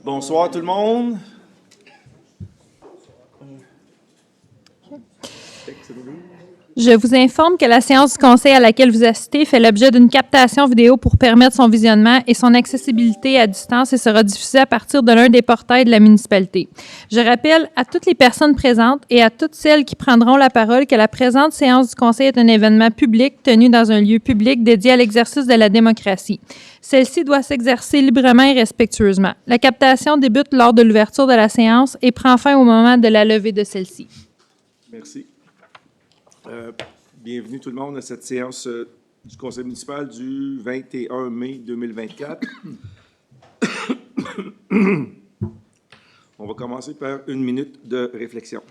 Bonsoir tout le monde. Je vous informe que la séance du conseil à laquelle vous assistez fait l'objet d'une captation vidéo pour permettre son visionnement et son accessibilité à distance et sera diffusée à partir de l'un des portails de la municipalité. Je rappelle à toutes les personnes présentes et à toutes celles qui prendront la parole que la présente séance du conseil est un événement public tenu dans un lieu public dédié à l'exercice de la démocratie. Celle-ci doit s'exercer librement et respectueusement. La captation débute lors de l'ouverture de la séance et prend fin au moment de la levée de celle-ci. Merci. Bienvenue tout le monde à cette séance du conseil municipal du 21 mai 2024. On va commencer par une minute de réflexion.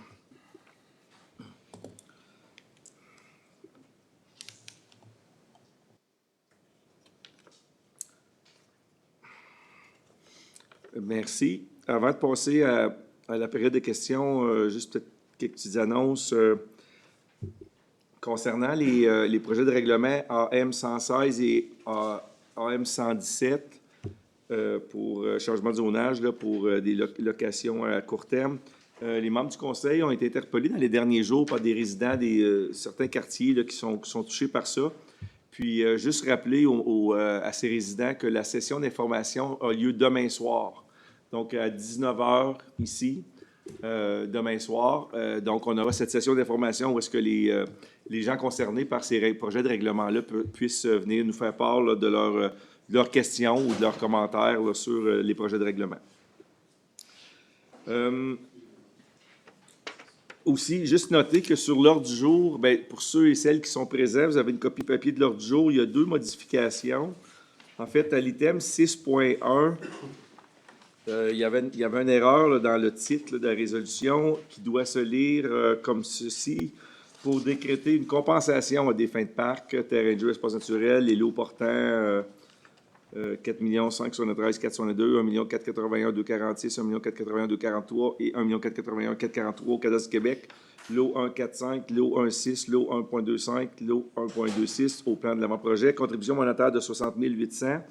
Merci. Avant de passer à la période de questions, juste peut-être quelques petites annonces. Concernant les projets de règlement AM 116 et AM 117 pour changement de zonage là, pour des locations à court terme, les membres du conseil ont été interpellés dans les derniers jours par des résidents de certains quartiers là, qui sont touchés par ça. Puis, juste rappeler à ces résidents que la session d'information a lieu demain soir, donc à 19h ici. Demain soir. Donc, on aura cette session d'information où est-ce que les gens concernés par ces projets de règlement-là puissent venir nous faire part là, de leurs questions ou de leurs commentaires là, sur les projets de règlement. Aussi, juste noter que sur l'ordre du jour, bien, pour ceux et celles qui sont présents, vous avez une copie papier de l'ordre du jour. Il y a 2 modifications. En fait, à l'item 6.1, il y avait une erreur là, dans le titre là, de la résolution qui doit se lire comme ceci. Pour décréter une compensation à des fins de parc, terrain de jeu, espace naturel, les lots portant 4 573 402, 1 481 246, 1 481 243 et 1 481 443 au cadastre du Québec, lot 145, lot 16, lot 1.25, lot 1.26 au plan de l'avant-projet, contribution monétaire de 60 800.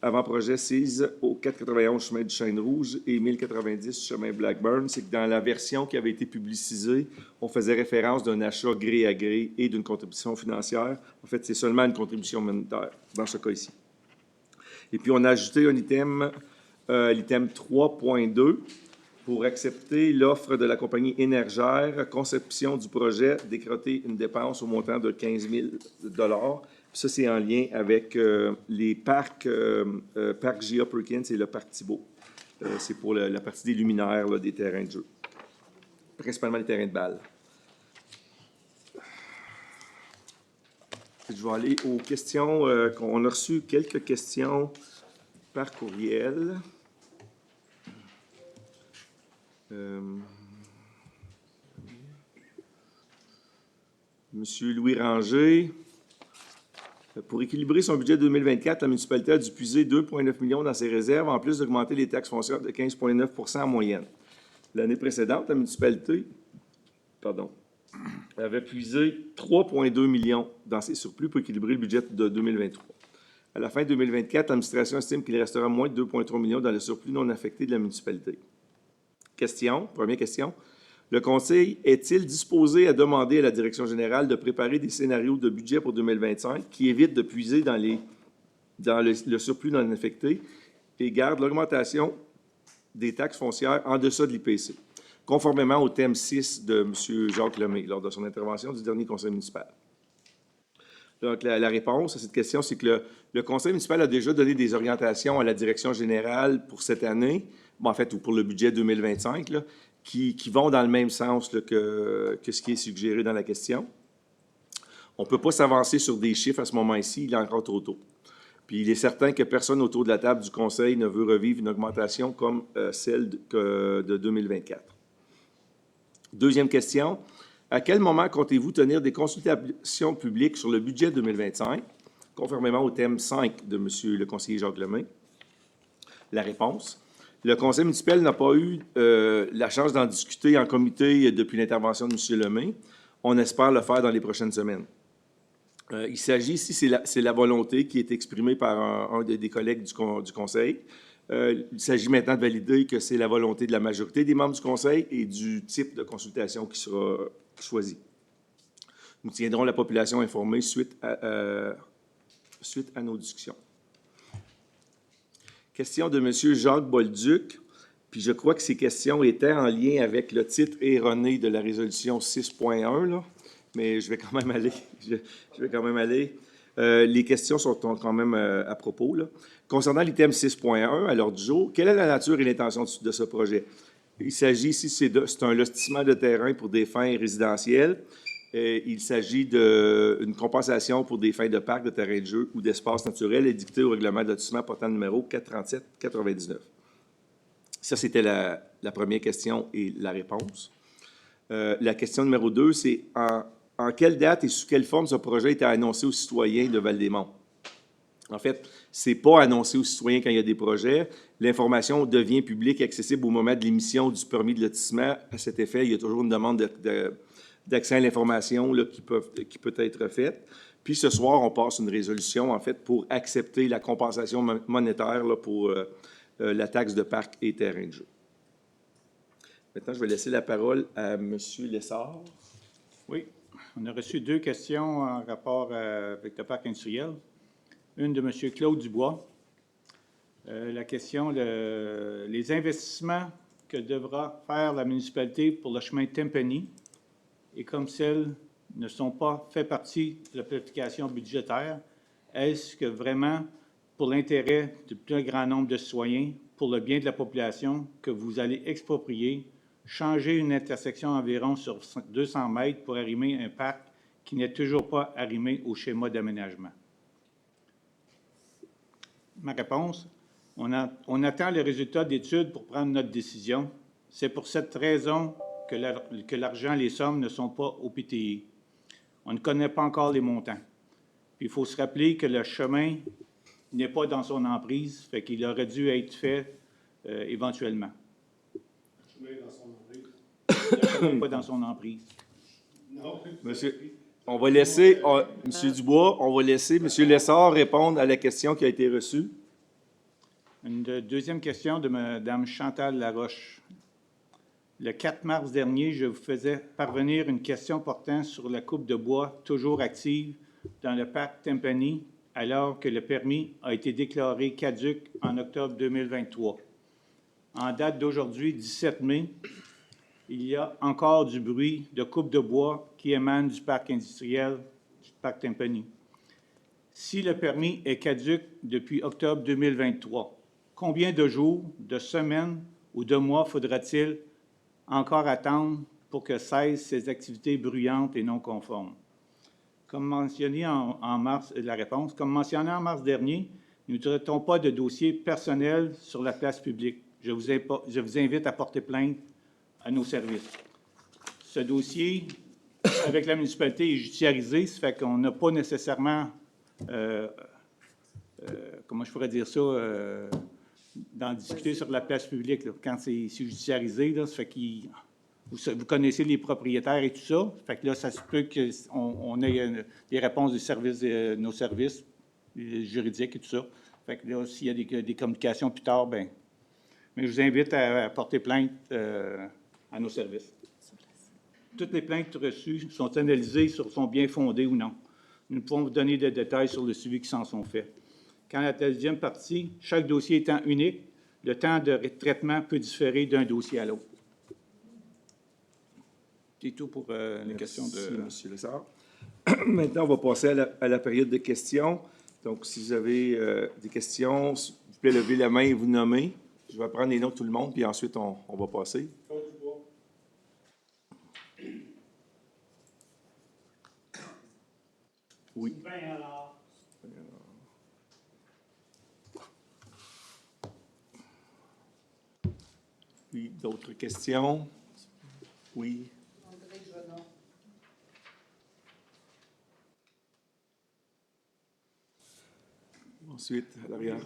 Avant-projet 6 au 491 chemin du Chêne-Rouge et 1090 chemin Blackburn. C'est que dans la version qui avait été publicisée, on faisait référence d'un achat gré à gré et d'une contribution financière. En fait, c'est seulement une contribution monétaire dans ce cas ici. Et puis, on a ajouté un item, l'item 3.2, pour accepter l'offre de la compagnie Énergère, conception du projet, décréter une dépense au montant de 15 000 $. Ça, c'est en lien avec les parcs, parc G.A. Perkins et le parc Thibault. C'est pour la partie des luminaires là, des terrains de jeu, principalement les terrains de balle. Je vais aller aux questions. On a reçu quelques questions par courriel. Monsieur Louis Ranger. Pour équilibrer son budget 2024, la municipalité a dû puiser 2,9 millions dans ses réserves, en plus d'augmenter les taxes foncières de 15,9 % en moyenne. L'année précédente, la municipalité avait puisé 3,2 millions dans ses surplus pour équilibrer le budget de 2023. À la fin de 2024, l'administration estime qu'il restera moins de 2,3 millions dans le surplus non affecté de la municipalité. Première question. Le Conseil est-il disposé à demander à la Direction générale de préparer des scénarios de budget pour 2025 qui évitent de puiser dans le surplus non affecté et gardent l'augmentation des taxes foncières en deçà de l'IPC, conformément au thème 6 de M. Jacques Lemay lors de son intervention du dernier Conseil municipal? Donc, la réponse à cette question, c'est que le Conseil municipal a déjà donné des orientations à la Direction générale pour cette année, en fait, ou pour le budget 2025, là, qui vont dans le même sens là, que ce qui est suggéré dans la question. On ne peut pas s'avancer sur des chiffres à ce moment-ci, il est encore trop tôt. Puis il est certain que personne autour de la table du Conseil ne veut revivre une augmentation comme celle de 2024. Deuxième question. À quel moment comptez-vous tenir des consultations publiques sur le budget 2025, conformément au thème 5 de M. le conseiller Jacques Lemay? La réponse. Le conseil municipal n'a pas eu la chance d'en discuter en comité depuis l'intervention de M. Lemay. On espère le faire dans les prochaines semaines. Il s'agit ici, c'est la volonté qui est exprimée par un des collègues du conseil, Il s'agit maintenant de valider que c'est la volonté de la majorité des membres du conseil et du type de consultation qui sera choisi. Nous tiendrons la population informée suite à nos discussions. Question de M. Jacques Bolduc. Puis je crois que ces questions étaient en lien avec le titre erroné de la résolution 6.1, là, mais je vais quand même aller. Je vais quand même aller. Les questions sont quand même à propos, là. Concernant l'item 6.1 à l'ordre du jour, quelle est la nature et l'intention de ce projet? Il s'agit ici, c'est un lotissement de terrain pour des fins résidentielles. Il s'agit d'une compensation pour des fins de parc, de terrain de jeu ou d'espace naturel édicté au règlement de lotissement portant numéro 437-99. Ça, c'était la première question et la réponse. La question numéro 2, c'est en quelle date et sous quelle forme ce projet a été annoncé aux citoyens de Val-des-Monts? En fait, ce n'est pas annoncé aux citoyens quand il y a des projets. L'information devient publique et accessible au moment de l'émission du permis de lotissement. À cet effet, il y a toujours une demande d'accès à l'information qui peut être faite. Puis ce soir, on passe une résolution, en fait, pour accepter la compensation monétaire là, pour la taxe de parc et terrain de jeu. Maintenant, je vais laisser la parole à M. Lessard. Oui, on a reçu 2 questions en rapport avec le parc industriel. Une de M. Claude Dubois. La question, les investissements que devra faire la municipalité pour le chemin Tempany, et comme celles ne sont pas fait partie de la planification budgétaire, est-ce que vraiment, pour l'intérêt du plus grand nombre de citoyens, pour le bien de la population, que vous allez exproprier, changer une intersection environ sur 200 mètres pour arrimer un parc qui n'est toujours pas arrimé au schéma d'aménagement? Ma réponse, on attend les résultats d'études pour prendre notre décision. C'est pour cette raison que l'argent, les sommes ne sont pas au PTI. On ne connaît pas encore les montants. Puis il faut se rappeler que le chemin n'est pas dans son emprise, fait qu'il aurait dû être fait éventuellement. Le chemin est dans son emprise. Le chemin n'est pas dans son emprise. Non. Monsieur, on va laisser, M. Dubois, on va laisser M. Lessard répondre à la question qui a été reçue. Une deuxième question de Mme Chantal Laroche. Le 4 mars dernier, je vous faisais parvenir une question portant sur la coupe de bois toujours active dans le parc Tempany, alors que le permis a été déclaré caduc en octobre 2023. En date d'aujourd'hui, 17 mai, il y a encore du bruit de coupe de bois qui émane du parc industriel du parc Tempany. Si le permis est caduc depuis octobre 2023, combien de jours, de semaines ou de mois faudra-t-il encore attendre pour que cessent ces activités bruyantes et non conformes? Comme mentionné en mars, la réponse, comme mentionné en mars dernier, nous ne traitons pas de dossiers personnels sur la place publique. Je vous invite à porter plainte à nos services. Ce dossier, avec la municipalité, est judiciarisé, ça fait qu'on n'a pas nécessairement, comment je pourrais dire ça, d'en discuter sur la place publique. Là. Quand c'est judiciarisé, là, ça fait qu'il... Vous connaissez les propriétaires et tout ça. Fait que là, ça se peut qu'on ait des réponses de nos services juridiques et tout ça. Fait que là, s'il y a des communications plus tard, bien... Mais je vous invite à porter plainte à nos services. Toutes les plaintes reçues sont analysées sont bien fondées ou non. Nous pouvons vous donner des détails sur le suivi qui s'en sont faits. Quand la deuxième partie, chaque dossier étant unique, le temps de traitement peut différer d'un dossier à l'autre. C'est tout pour les questions de... Merci, M. Lessard. Maintenant, on va passer à la période de questions. Donc, si vous avez des questions, s'il vous plaît, levez la main et vous nommez. Je vais prendre les noms de tout le monde, puis ensuite, on va passer. Oui. Oui, d'autres questions? Oui. Ensuite, à l'arrière.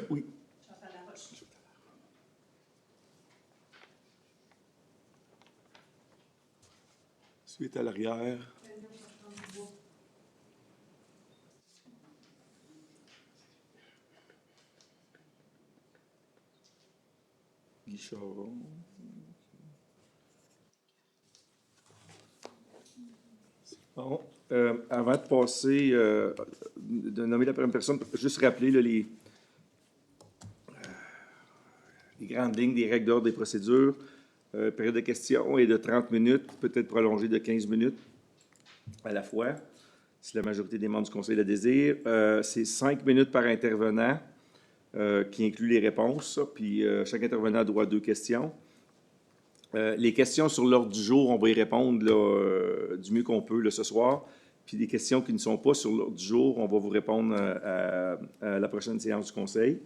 Oui. Suite à l'arrière. Guicharon. Bon, avant de passer, de nommer la première personne, juste rappeler là, les grandes lignes des règles d'ordre des procédures. Période de questions est de 30 minutes, peut-être prolongée de 15 minutes à la fois, si la majorité des membres du Conseil le désire. C'est 5 minutes par intervenant, qui inclut les réponses, puis chaque intervenant a droit à 2 questions. Les questions sur l'ordre du jour, on va y répondre là, du mieux qu'on peut là, ce soir. Puis les questions qui ne sont pas sur l'ordre du jour, on va vous répondre à la prochaine séance du Conseil.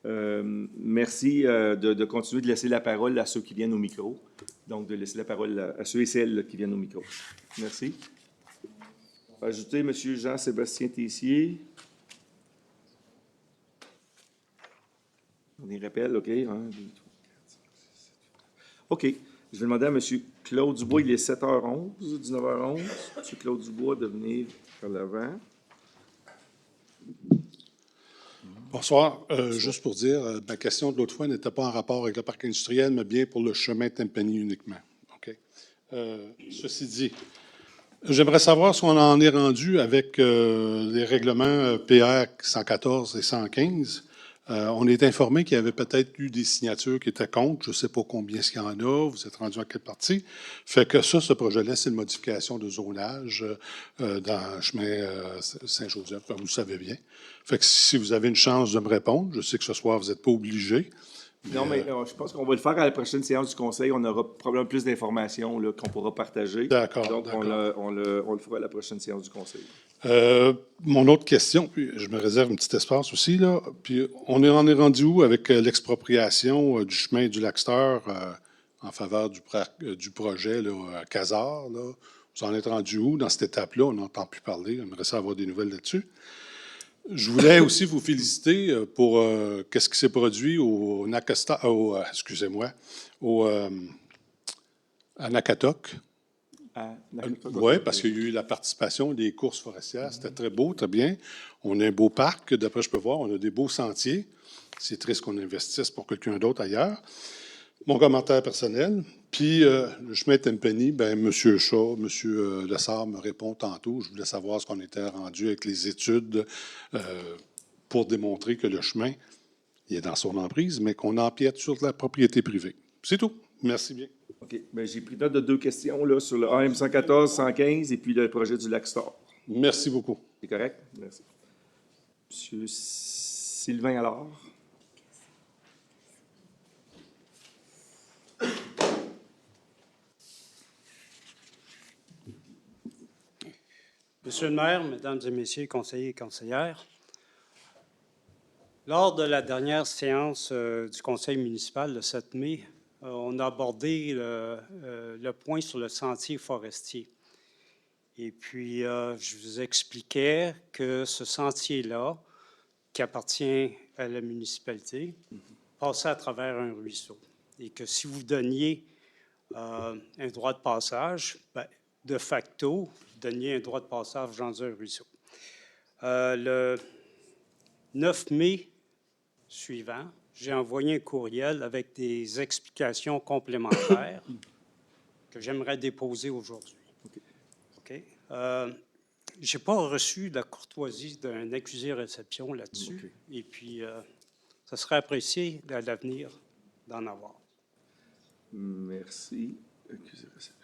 Merci de continuer de laisser la parole à ceux qui viennent au micro. Donc, de laisser la parole à ceux et celles là, qui viennent au micro. Merci. Ajouter M. Jean-Sébastien Tessier. On y rappelle, OK. 1, 2, 3, 4, 5, 6, 7, 8. OK. Je vais demander à M. Claude Dubois, il est 7h11, 19h11. M. Claude Dubois de venir vers l'avant. Bonsoir. Juste pour dire, ma question de l'autre fois n'était pas en rapport avec le parc industriel, mais bien pour le chemin Tempany uniquement. OK. Ceci dit, j'aimerais savoir si on en est rendu avec les règlements PR 114 et 115. On est informé qu'il y avait peut-être eu des signatures qui étaient contre. Je ne sais pas combien il y en a. Vous êtes rendu à quelle partie? Fait que ça, ce projet-là, c'est une modification de zonage dans le chemin Saint-Joseph, comme vous le savez bien. Fait que si vous avez une chance de me répondre, je sais que ce soir, vous n'êtes pas obligé. Non, mais je pense qu'on va le faire à la prochaine séance du Conseil. On aura probablement plus d'informations là, qu'on pourra partager. D'accord. Donc, d'accord. on le fera à la prochaine séance du Conseil. Mon autre question, puis je me réserve un petit espace aussi, là. Puis on est rendu où avec l'expropriation du chemin du Lac-Steur en faveur du projet là, à Casar, là? Vous en êtes rendu où dans cette étape-là? On n'entend plus parler. J'aimerais ça avoir des nouvelles là-dessus. Je voulais aussi vous féliciter pour qu'est-ce qui s'est produit au à Nakatoc. Oui, parce qu'il y a eu la participation des courses forestières. C'était très beau, très bien. On a un beau parc, d'après je peux voir. On a des beaux sentiers. C'est triste qu'on investisse pour quelqu'un d'autre ailleurs. Mon commentaire personnel. Puis, le chemin Tempany, bien, M. Shaw, M. Lessard me répond tantôt. Je voulais savoir ce qu'on était rendu avec les études pour démontrer que le chemin, il est dans son emprise, mais qu'on empiète sur la propriété privée. C'est tout. Merci bien. OK. Bien, j'ai pris note de 2 questions là, sur le AM 114, 115 et puis le projet du Lac-Star. Merci beaucoup. C'est correct? Merci. Monsieur Sylvain Allard. Monsieur le maire, mesdames et messieurs les conseillers et conseillères, lors de la dernière séance du conseil municipal le 7 mai, on a abordé le point sur le sentier forestier. Et puis, je vous expliquais que ce sentier-là, qui appartient à la municipalité, passait à travers un ruisseau. Et que si vous donniez un droit de passage, bien, de facto, vous donniez un droit de passage dans un ruisseau. Le 9 mai suivant, j'ai envoyé un courriel avec des explications complémentaires que j'aimerais déposer aujourd'hui. Okay. Je n'ai pas reçu la courtoisie d'un accusé-réception là-dessus. Okay. Et puis, ça serait apprécié à l'avenir d'en avoir. Merci. Accusé-réception.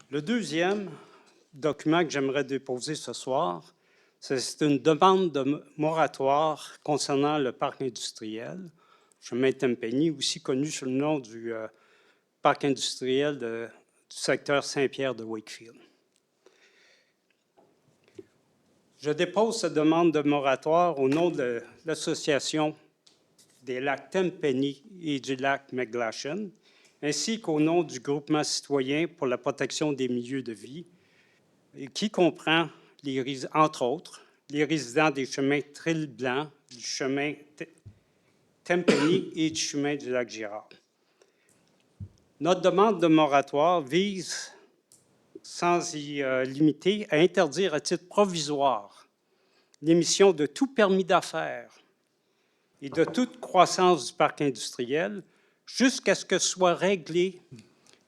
Le deuxième document que j'aimerais déposer ce soir, c'est une demande de moratoire concernant le parc industriel, chemin Tempany, aussi connu sous le nom du parc industriel du secteur Saint-Pierre de Wakefield. Je dépose cette demande de moratoire au nom de l'Association des lacs Tempany et du lac McGlashan, ainsi qu'au nom du groupement citoyen pour la protection des milieux de vie, qui comprend, entre autres, les résidents des chemins Trille-Blanc, du chemin Tempany et du chemin du lac Girard. Notre demande de moratoire vise, sans y limiter, à interdire à titre provisoire l'émission de tout permis d'affaires et de toute croissance du parc industriel jusqu'à ce que soient réglés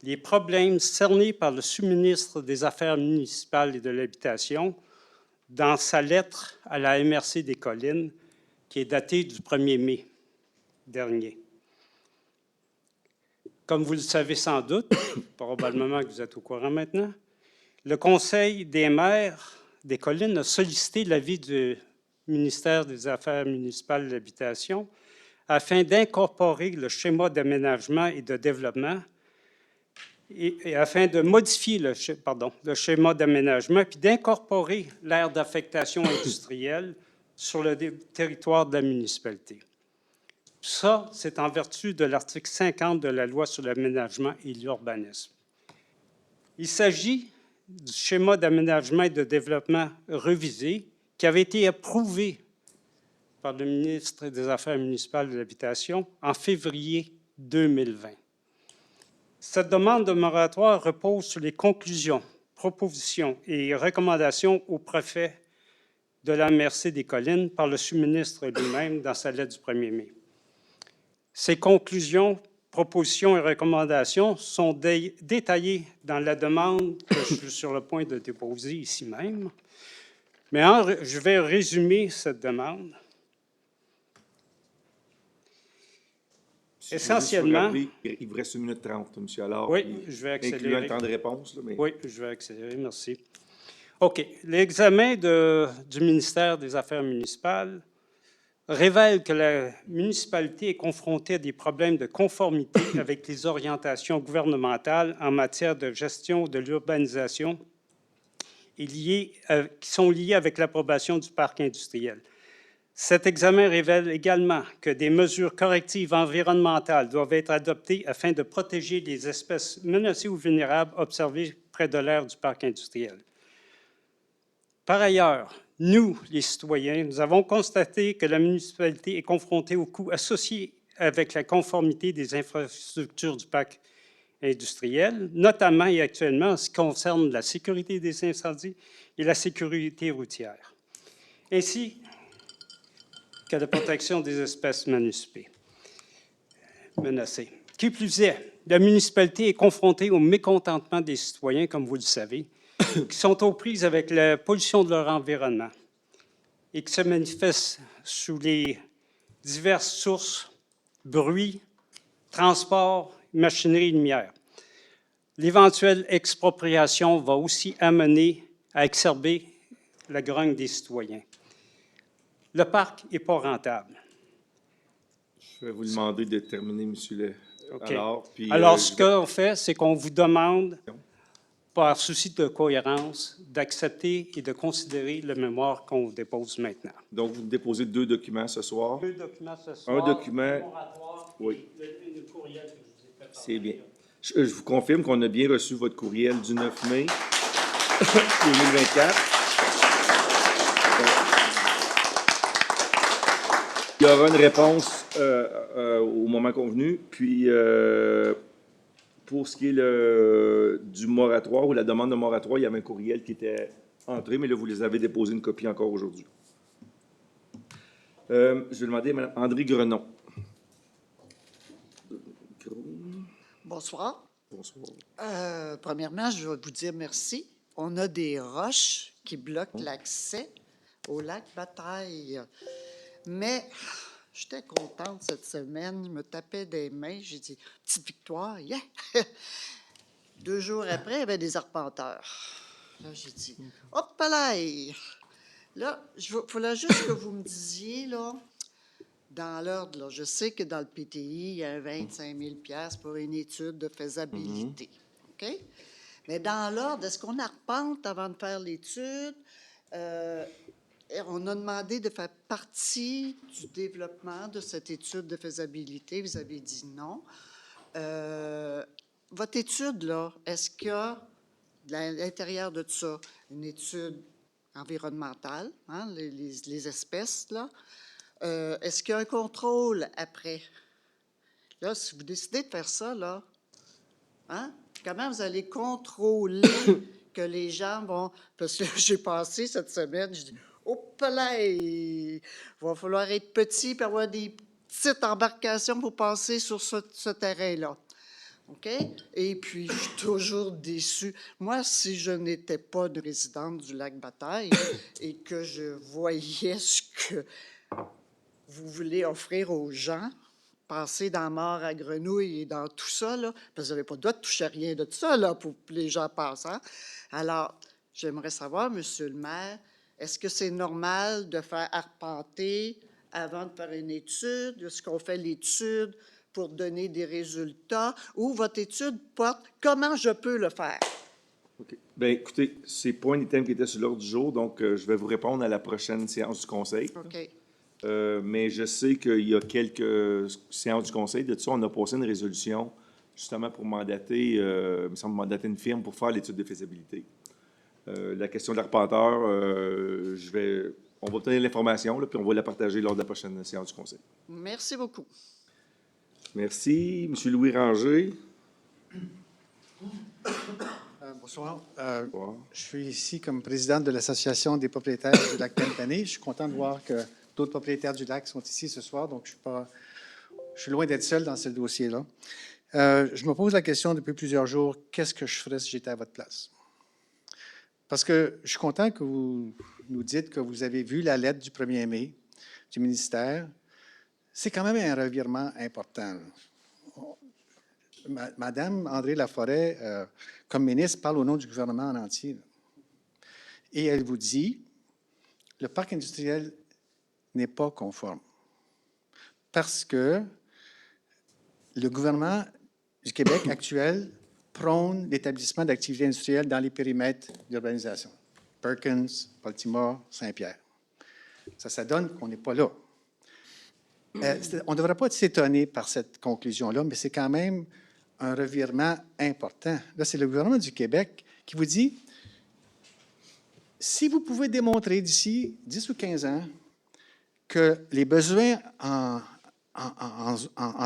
les problèmes cernés par le sous-ministre des Affaires municipales et de l'Habitation dans sa lettre à la MRC des Collines, qui est datée du 1er mai dernier. Comme vous le savez sans doute, probablement que vous êtes au courant maintenant, le Conseil des maires des Collines a sollicité l'avis du ministère des Affaires municipales et de l'Habitation afin d'incorporer le schéma d'aménagement et de développement et afin de modifier le schéma d'aménagement puis d'incorporer l'aire d'affectation industrielle sur le territoire de la municipalité. Ça, c'est en vertu de l'article 50 de la Loi sur l'aménagement et l'urbanisme. Il s'agit du schéma d'aménagement et de développement revisé qui avait été approuvé par le ministre des Affaires municipales et de l'Habitation en février 2020. Cette demande de moratoire repose sur les conclusions, propositions et recommandations au préfet de la MRC des Collines par le sous-ministre lui-même dans sa lettre du 1er mai. Ces conclusions, propositions et recommandations sont détaillées dans la demande que je suis sur le point de déposer ici même. Mais je vais résumer cette demande. Essentiellement. Il vous reste 1 minute 30, M. Allard. Oui, je vais accélérer. Incluant le temps de réponse. Là, mais... Oui, je vais accélérer, merci. OK. L'examen du ministère des Affaires municipales révèle que la municipalité est confrontée à des problèmes de conformité avec les orientations gouvernementales en matière de gestion de l'urbanisation qui sont liées avec l'approbation du parc industriel. Cet examen révèle également que des mesures correctives environnementales doivent être adoptées afin de protéger les espèces menacées ou vulnérables observées près de l'aire du parc industriel. Par ailleurs, nous, les citoyens, nous avons constaté que la municipalité est confrontée aux coûts associés avec la conformité des infrastructures du parc industriel, notamment et actuellement en ce qui concerne la sécurité des incendies et la sécurité routière, ainsi que la protection des espèces menacées. Qui plus est, la municipalité est confrontée au mécontentement des citoyens, comme vous le savez, qui sont aux prises avec la pollution de leur environnement et qui se manifestent sous les diverses sources, bruit, transport, machinerie et lumière. L'éventuelle expropriation va aussi amener à exacerber la grogne des citoyens. Le parc n'est pas rentable. Je vais vous demander de terminer, M. Okay. Alors, ce qu'on fait, c'est qu'on vous demande, par souci de cohérence, d'accepter et de considérer le mémoire qu'on vous dépose maintenant. Donc, vous déposez 2 documents ce soir. 2 documents ce soir. Un document. Oui. Le courriel que je vous ai fait. C'est bien. Je vous confirme qu'on a bien reçu votre courriel du 9 mai 2024. Il y aura une réponse au moment convenu. Puis, pour ce qui est du moratoire ou la demande de moratoire, il y avait un courriel qui était entré, mais là, vous les avez déposé une copie encore aujourd'hui. Je vais demander à Mme André Grenon. Bonsoir. Bonsoir. Premièrement, je vais vous dire merci. On a des roches qui bloquent l'accès au lac Bataille. Mais j'étais contente cette semaine. Je me tapais des mains. J'ai dit, petite victoire, yeah! 2 jours après, il y avait des arpenteurs. Là, j'ai dit, hop là! Là, il fallait juste que vous me disiez, là, dans l'ordre, là, je sais que dans le PTI, il y a 25 000 $ pour une étude de faisabilité. OK? Mais dans l'ordre, est-ce qu'on arpente avant de faire l'étude? On a demandé de faire partie du développement de cette étude de faisabilité. Vous avez dit non. Votre étude, là, est-ce qu'il y a, à l'intérieur de tout ça, une étude environnementale, hein, les espèces, là? Est-ce qu'il y a un contrôle après? Là, si vous décidez de faire ça, là, Hein? Comment vous allez contrôler que les gens vont... Parce que j'ai passé cette semaine, je dis, oh là, il va falloir être petit pour avoir des petites embarcations pour passer sur ce terrain-là. OK? Et puis, je suis toujours déçue. Moi, si je n'étais pas une résidente du Lac-Bataille et que je voyais ce que vous voulez offrir aux gens, passer dans mort à grenouille et dans tout ça, là, parce que vous n'avez pas le droit de toucher à rien de ça là, pour que les gens passent. Hein? Alors, j'aimerais savoir, Monsieur le maire, est-ce que c'est normal de faire arpenter avant de faire une étude? Est-ce qu'on fait l'étude pour donner des résultats? Ou votre étude porte comment je peux le faire? OK. Bien, écoutez, c'est pas un item qui était sur l'ordre du jour, donc je vais vous répondre à la prochaine séance du Conseil. OK. Mais je sais qu'il y a quelques séances du Conseil. De tout ça, on a passé une résolution justement pour mandater, il me semble, mandater une firme pour faire l'étude de faisabilité. La question de l'arpenteur, on va obtenir l'information, là, puis on va la partager lors de la prochaine séance du Conseil. Merci beaucoup. Merci. Monsieur Louis Ranger. Bonsoir. Bonsoir. Je suis ici comme président de l'Association des propriétaires du lac Tampani. Je suis content de voir que d'autres propriétaires du lac sont ici ce soir, donc je suis loin d'être seul dans ce dossier-là. Je me pose la question depuis plusieurs jours, qu'est-ce que je ferais si j'étais à votre place? Parce que je suis content que vous nous dites que vous avez vu la lettre du 1er mai du ministère. C'est quand même un revirement important. Madame André Laforêt, comme ministre, parle au nom du gouvernement en entier. Et elle vous dit, le parc industriel n'est pas conforme parce que le gouvernement du Québec actuel prône l'établissement d'activités industrielles dans les périmètres d'urbanisation. Perkins, Baltimore, Saint-Pierre. Ça donne qu'on n'est pas là. On ne devrait pas s'étonner par cette conclusion-là, mais c'est quand même un revirement important. Là, c'est le gouvernement du Québec qui vous dit, si vous pouvez démontrer d'ici 10 ou 15 ans que les besoins en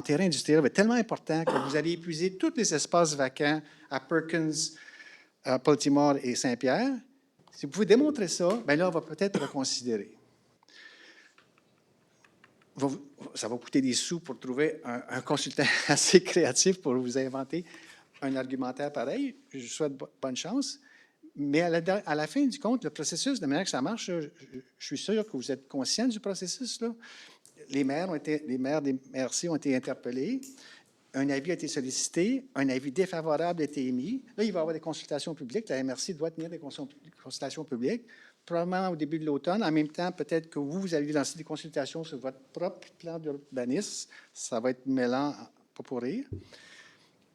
terrain industriel vont être tellement importants que vous allez épuiser tous les espaces vacants à Perkins, à Baltimore et Saint-Pierre, si vous pouvez démontrer ça, bien là, on va peut-être reconsidérer. Ça va coûter des sous pour trouver un consultant assez créatif pour vous inventer un argumentaire pareil. Je vous souhaite bonne chance. Mais à la fin du compte, le processus, de manière que ça marche, je suis sûr que vous êtes conscient du processus, là. Les maires des MRC ont été interpellés. Un avis a été sollicité. Un avis défavorable a été émis. Là, il va y avoir des consultations publiques. La MRC doit tenir des consultations publiques, probablement au début de l'automne. En même temps, peut-être que vous allez lancer des consultations sur votre propre plan d'urbanisme. Ça va être mêlant, pas pour rire.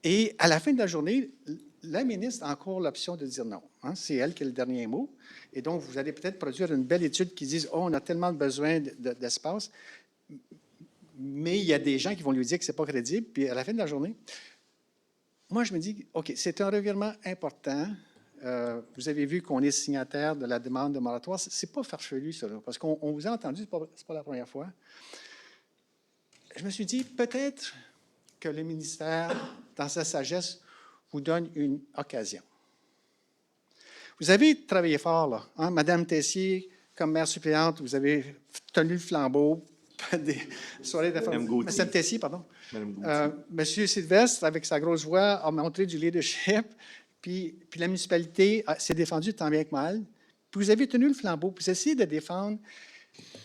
Et à la fin de la journée, la ministre a encore l'option de dire non. Hein? C'est elle qui a le dernier mot. Et donc, vous allez peut-être produire une belle étude qui dise « Oh, on a tellement besoin d'espace ». Mais il y a des gens qui vont lui dire que ce n'est pas crédible. Puis à la fin de la journée, moi, je me dis, OK, c'est un revirement important. Vous avez vu qu'on est signataire de la demande de moratoire. Ce n'est pas farfelu, ça, là, parce qu'on vous a entendu, ce n'est pas la première fois. Je me suis dit, peut-être que le ministère, dans sa sagesse, vous donne une occasion. Vous avez travaillé fort, là. Hein? Madame Tessier, comme maire suppléante, vous avez tenu le flambeau des soirées d'information. Madame Tessier, pardon. Monsieur Sylvestre, avec sa grosse voix, a montré du leadership, puis la municipalité s'est défendue tant bien que mal. Puis vous avez tenu le flambeau, puis vous essayez de défendre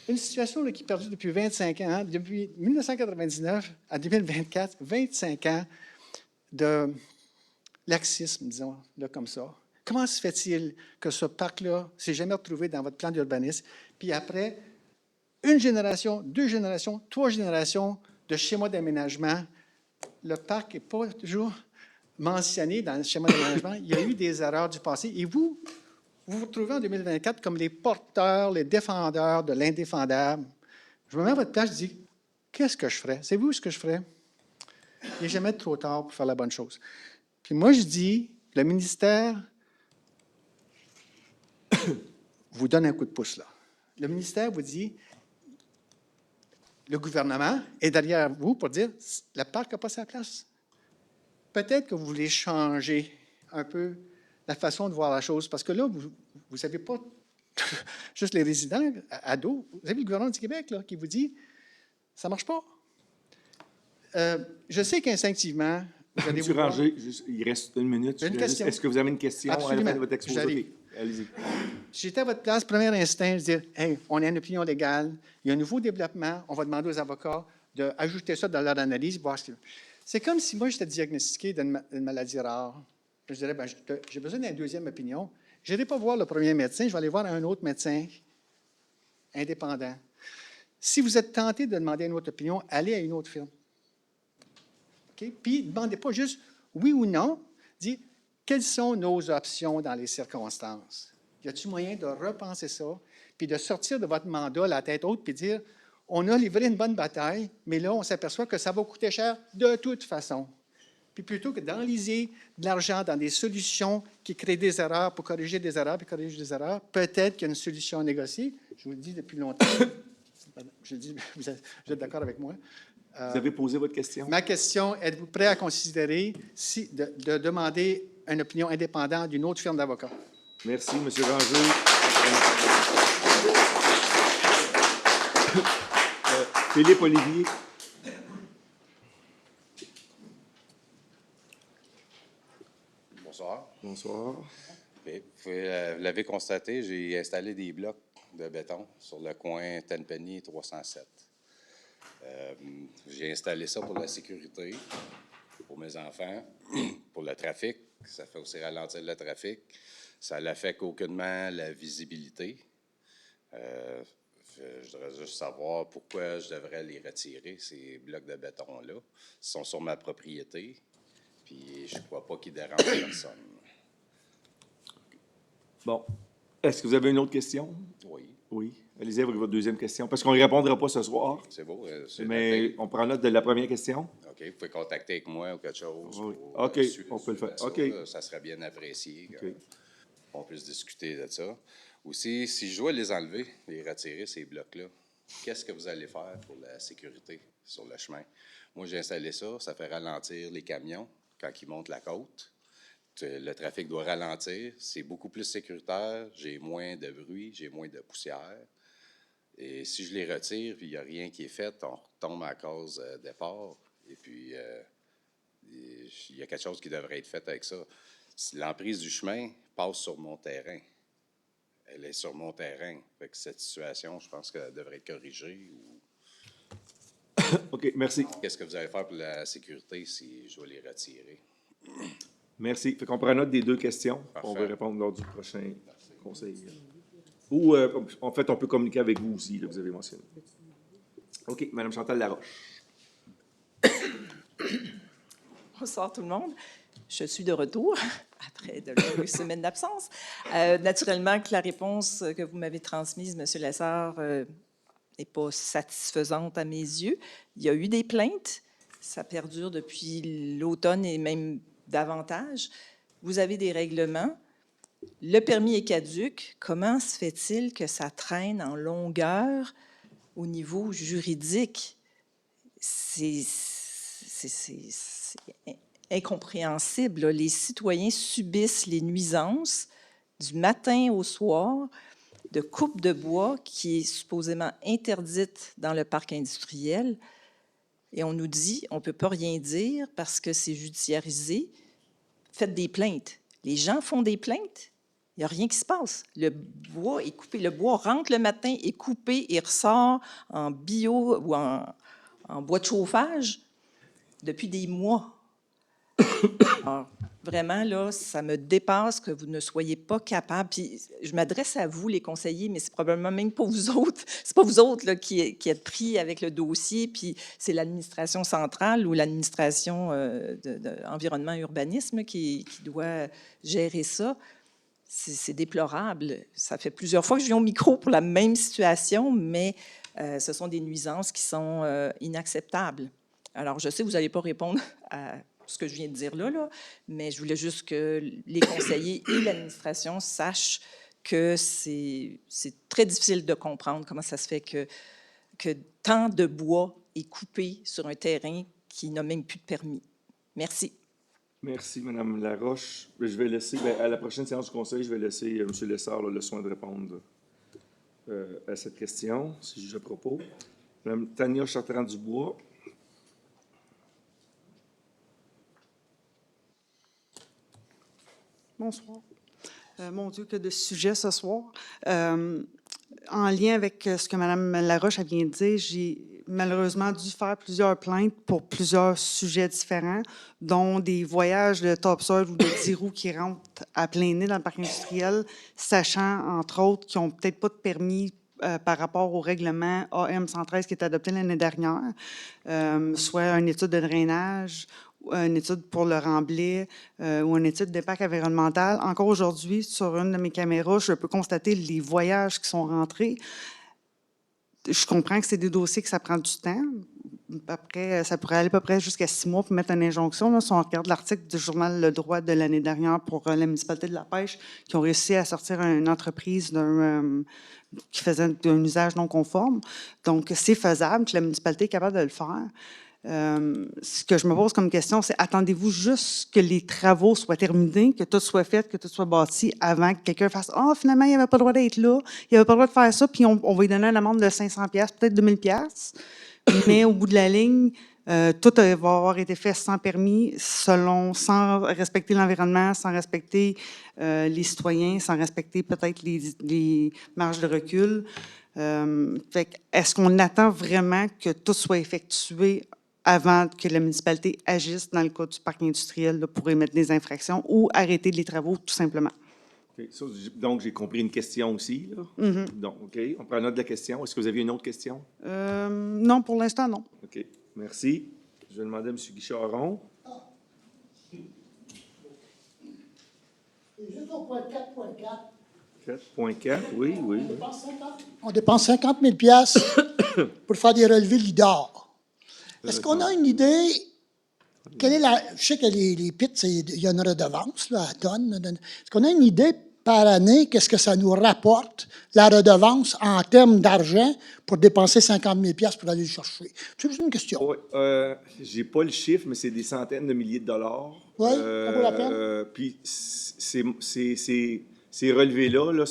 une situation là, qui est perdue depuis 25 ans, hein, depuis 1999 à 2024, 25 ans de laxisme, disons, là, comme ça. Comment se fait-il que ce parc-là ne s'est jamais retrouvé dans votre plan d'urbanisme, puis après une génération, 2 générations, 3 générations de schéma d'aménagement, le parc n'est pas toujours mentionné dans le schéma d'aménagement. Il y a eu des erreurs du passé. Et vous vous retrouvez en 2024 comme les porteurs, les défendeurs de l'indéfendable. Je me mets à votre place, je dis, qu'est-ce que je ferais? Savez-vous ce que je ferais? Il n'est jamais trop tard pour faire la bonne chose. Puis moi, je dis, le ministère vous donne un coup de pouce là. Le ministère vous dit, le gouvernement est derrière vous pour dire, le parc n'a pas sa place. peut-être que vous voulez changer un peu la façon de voir la chose, parce que là, vous n'avez pas juste les résidents à dos. Vous avez le gouvernement du Québec là, qui vous dit « ça ne marche pas ». Je sais qu'instinctivement, vous allez Monsieur vouloir... Ranger, il reste une minute. Une question. Est-ce que vous avez une question à la fin Absolument. de votre exposé? J'arrive. OK, allez-y. Si j'étais à votre place, premier instinct, je dis « Hey, on a une opinion légale, il y a un nouveau développement, on va demander aux avocats d'ajouter ça dans leur analyse, voir ce qu'ils... » C'est comme si moi, j'étais diagnostiqué d'une maladie rare. Je dirais, ben, j'ai besoin d'une deuxième opinion. Je n'irai pas voir le premier médecin, je vais aller voir un autre médecin indépendant. Si vous êtes tenté de demander une autre opinion, allez à une autre firme. Okay? Puis, ne demandez pas juste oui ou non, dites quelles sont nos options dans les circonstances. Y a-t-il moyen de repenser ça, puis de sortir de votre mandat la tête haute, puis dire on a livré une bonne bataille, mais là, on s'aperçoit que ça va coûter cher de toute façon. Puis plutôt que d'enliser de l'argent dans des solutions qui créent des erreurs pour corriger des erreurs, puis corriger des erreurs, peut-être qu'il y a une solution à négocier. Je vous le dis depuis longtemps. Je dis, vous êtes d'accord avec moi? Vous avez posé votre question? Ma question, êtes-vous prêt à considérer de demander une opinion indépendante d'une autre firme d'avocats? Merci, M. Ranger. Philippe Olivier. Bonsoir. Bonsoir. Bien, vous l'avez constaté, j'ai installé des blocs de béton sur le coin Tenpenny 307. J'ai installé ça pour la sécurité, pour mes enfants, pour le trafic. Ça fait aussi ralentir le trafic. Ça n'affecte aucunement la visibilité. Je voudrais juste savoir pourquoi je devrais les retirer, ces blocs de béton-là. Ils sont sur ma propriété, puis je ne crois pas qu'ils dérangent personne. Bon. Est-ce que vous avez une autre question? Oui, Oui. Allez-y avec votre deuxième question, parce qu'on ne répondra pas ce soir, c'est beau. mais noté. on prend note de la première question. OK, vous pouvez contacter avec moi ou quelque chose. Oui. pour, OK, on peut le faire. ça, OK. Ça serait bien apprécié OK. qu'on puisse discuter de ça. Aussi, si je dois les enlever, les retirer, ces blocs-là, qu'est-ce que vous allez faire pour la sécurité sur le chemin? Moi, j'ai installé ça, ça fait ralentir les camions quand ils montent la côte. Le trafic doit ralentir, c'est beaucoup plus sécuritaire, j'ai moins de bruit, j'ai moins de poussière. Et si je les retire, puis il n'y a rien qui est fait, on retombe à la case départ. Et puis, il y a quelque chose qui devrait être fait avec ça. L'emprise du chemin passe sur mon terrain. Elle est sur mon terrain. Fait que cette situation, je pense qu'elle devrait être corrigée. OK, merci. Qu'est-ce que vous allez faire pour la sécurité si je dois les retirer? Merci. Fait qu'on prend note des deux questions. Parfait. On va répondre lors du prochain conseil. Ou, en fait, on peut communiquer avec vous aussi, là, vous avez mentionné. OK, Mme Chantal Laroche. Bonsoir tout le monde. Je suis de retour après de longues semaines d'absence. Naturellement que la réponse que vous m'avez transmise, M. Lessard, n'est pas satisfaisante à mes yeux. Il y a eu des plaintes. Ça perdure depuis l'automne et même davantage. Vous avez des règlements. Le permis est caduc. Comment se fait-il que ça traîne en longueur au niveau juridique? C'est incompréhensible, là. Les citoyens subissent les nuisances du matin au soir de coupe de bois qui est supposément interdite dans le parc industriel. Et on nous dit, on ne peut pas rien dire parce que c'est judiciarisé. Faites des plaintes. Les gens font des plaintes. Il n'y a rien qui se passe. Le bois est coupé. Le bois rentre le matin, est coupé et ressort en bio ou en bois de chauffage depuis des mois. Alors, vraiment, là, ça me dépasse que vous ne soyez pas capable. Puis, je m'adresse à vous, les conseillers, mais c'est probablement même pas vous autres. C'est pas vous autres là, qui êtes pris avec le dossier, puis c'est l'administration centrale ou l'administration d'environnement et urbanisme qui doit gérer ça. C'est déplorable. Ça fait plusieurs fois que je viens au micro pour la même situation, mais ce sont des nuisances qui sont inacceptables. Alors, je sais que vous n'allez pas répondre à ce que je viens de dire là, mais je voulais juste que les conseillers et l'administration sachent que c'est très difficile de comprendre comment ça se fait que tant de bois est coupé sur un terrain qui n'a même plus de permis. Merci. Merci, Mme Laroche. Je vais laisser, à la prochaine séance du Conseil, je vais laisser M. Lessard le soin de répondre à cette question, si je propose. Mme Tania Chartrand-Dubois. Bonsoir. Mon Dieu, que de sujets ce soir. En lien avec ce que Mme Laroche vient de dire, j'ai malheureusement dû faire plusieurs plaintes pour plusieurs sujets différents, dont des voyages de topsoil ou de 10 roues qui rentrent à plein nez dans le parc industriel, sachant, entre autres, qu'ils n'ont peut-être pas de permis par rapport au règlement AM 113 qui est adopté l'année dernière, soit une étude de drainage, une étude pour le remblai ou une étude d'impact environnemental. Encore aujourd'hui, sur une de mes caméras, je peux constater les voyages qui sont rentrés. Je comprends que c'est des dossiers que ça prend du temps. Après, ça pourrait aller à peu près jusqu'à 6 mois pour mettre une injonction. Là, si on regarde l'article du journal Le Droit de l'année dernière pour la municipalité de La Pêche, qui ont réussi à sortir une entreprise qui faisait un usage non conforme. Donc, c'est faisable, que la municipalité est capable de le faire. Ce que je me pose comme question, c'est attendez-vous juste que les travaux soient terminés, que tout soit fait, que tout soit bâti avant que quelqu'un fasse « Ah, finalement, il n'avait pas le droit d'être là, il n'avait pas le droit de faire ça, puis on va lui donner une amende de 500$, peut-être 2000$. » Mais au bout de la ligne, tout va avoir été fait sans permis, sans respecter l'environnement, sans respecter les citoyens, sans respecter peut-être les marges de recul. Est-ce qu'on attend vraiment que tout soit effectué avant que la municipalité agisse dans le cas du parc industriel là, pour émettre des infractions ou arrêter les travaux tout simplement? Okay. Donc, j'ai compris une question aussi. Là. Donc, OK. On prend note de la question. Est-ce que vous aviez une autre question? Non, pour l'instant, non. OK. Merci. Je vais demander à M. Guicharon. Juste au point 4.4. 4.4, oui. On dépense 50 000 $ pour faire des relevés LIDAR. Est-ce qu'on a une idée? Je sais que les pits, il y a une redevance là, à tonnes. Est-ce qu'on a une idée par année, qu'est-ce que ça nous rapporte, la redevance, en termes d'argent, pour dépenser 50 000 $ pour aller le chercher? C'est juste une question. Oui, j'ai pas le chiffre, mais c'est des centaines de milliers de dollars. Oui, ça vaut la peine. Puis ces relevés-là,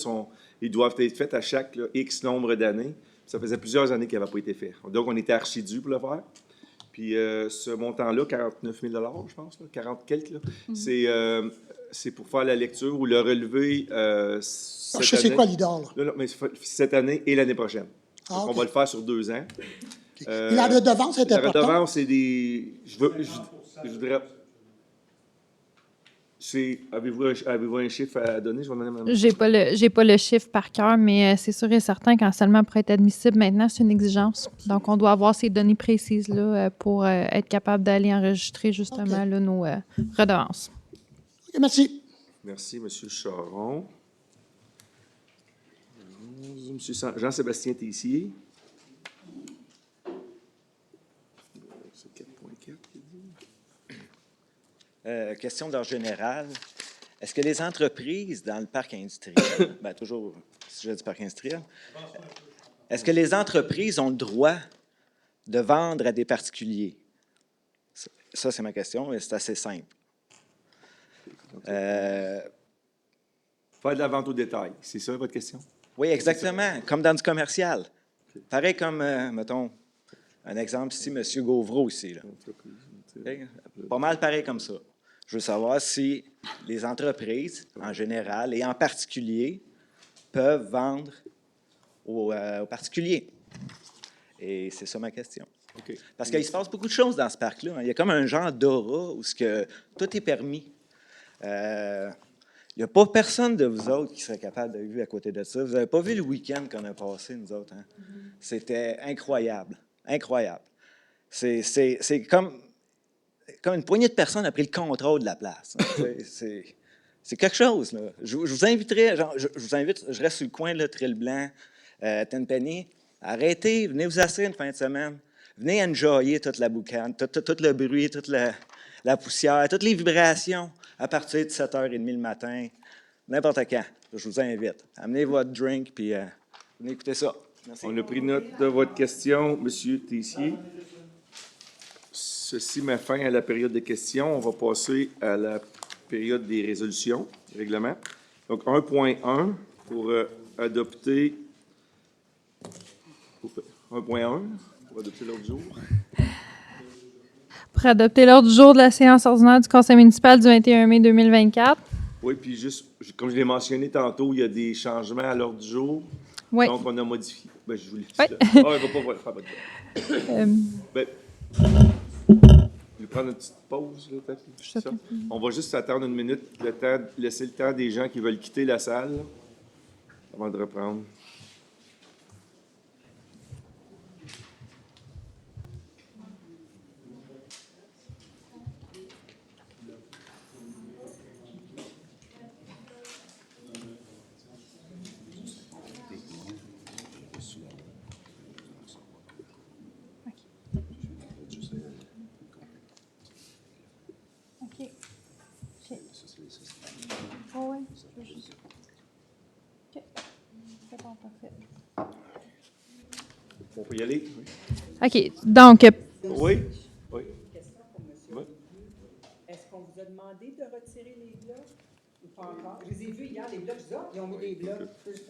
ils doivent être faits à chaque X nombre d'années. Ça faisait plusieurs années qu'ils n'avaient pas été faits. Donc, on était archi-dû pour le faire. Puis ce montant-là, 49 000 $, je pense, là, 40 quelques, là, c'est pour faire la lecture ou le relever cette année. C'est quoi l'IDAR, là? Non, mais cette année et l'année prochaine. Ah, donc, on va le faire sur 2 ans. Et la redevance est importante? La redevance, c'est des... Je voudrais... Avez-vous un chiffre à donner? Je vais demander à Mme... J'ai pas le chiffre par cœur, mais c'est sûr et certain qu'enseignement pour être admissible maintenant, c'est une exigence. Donc, on doit avoir ces données précises là, pour être capable d'aller enregistrer justement là, nos redevances. Okay, merci. Merci, M. Charon. M. Jean-Sébastien Tessier. C'est 4.4. Question d'ordre général. Est-ce que les entreprises dans le parc industriel, toujours au sujet du parc industriel, est-ce que les entreprises ont le droit de vendre à des particuliers? Ça, c'est ma question, et c'est assez simple. Faire de la vente au détail, c'est ça votre question? Oui, exactement, comme dans du commercial. Pareil comme, mettons, un exemple ici, M. Gauvreau ici. Là. Okay? Pas mal pareil comme ça. Je veux savoir si les entreprises, en général, et en particulier, peuvent vendre aux particuliers. Et c'est ça ma question. Okay. Parce qu'il se passe beaucoup de choses dans ce parc-là. Hein. Il y a comme un genre d'aura où tout est permis. Il n'y a pas personne de vous autres qui serait capable de vivre à côté de ça. Vous n'avez pas vu le week-end qu'on a passé, nous autres. Hein? C'était incroyable. Incroyable. C'est comme une poignée de personnes a pris le contrôle de la place. Hein? C'est quelque chose. Là. Je vous inviterai, je vous invite, je reste sur le coin de Trille-Blanc, Tenpenny. Arrêtez, venez vous asseoir une fin de semaine. Venez enjoyer toute la boucane, tout le bruit, toute la poussière, toutes les vibrations à partir de 7h30 le matin, n'importe quand. Je vous invite. Amenez votre drink, puis venez écouter ça. Merci. On a pris note de votre question, M. Tessier. Ceci met fin à la période des questions. On va passer à la période des résolutions, règlement. Donc, 1.1 pour adopter... 1.1 pour adopter l'ordre du jour. Pour adopter l'ordre du jour de la séance ordinaire du Conseil municipal du 21 mai 2024. Oui, puis juste, comme je l'ai mentionné tantôt, il y a des changements à l'ordre du jour. Oui. Donc, on a modifié. Ben, je vous l'ai dit. Oui. Là. Ah, il ne va pas faire votre Ben, je vais prendre une petite pause, là, peut-être. C'est ça. On va juste attendre une minute, laisser le temps des gens qui veulent quitter la salle avant de reprendre. OK. Oh oui. OK. C'est bon, parfait. On peut y aller? OK. Donc, Oui? Oui. Question pour monsieur. Oui. Est-ce qu'on vous a demandé de retirer les blocs ou pas encore? Je les ai vus hier, les blocs, je dis, ah, ils ont mis des blocs. Parce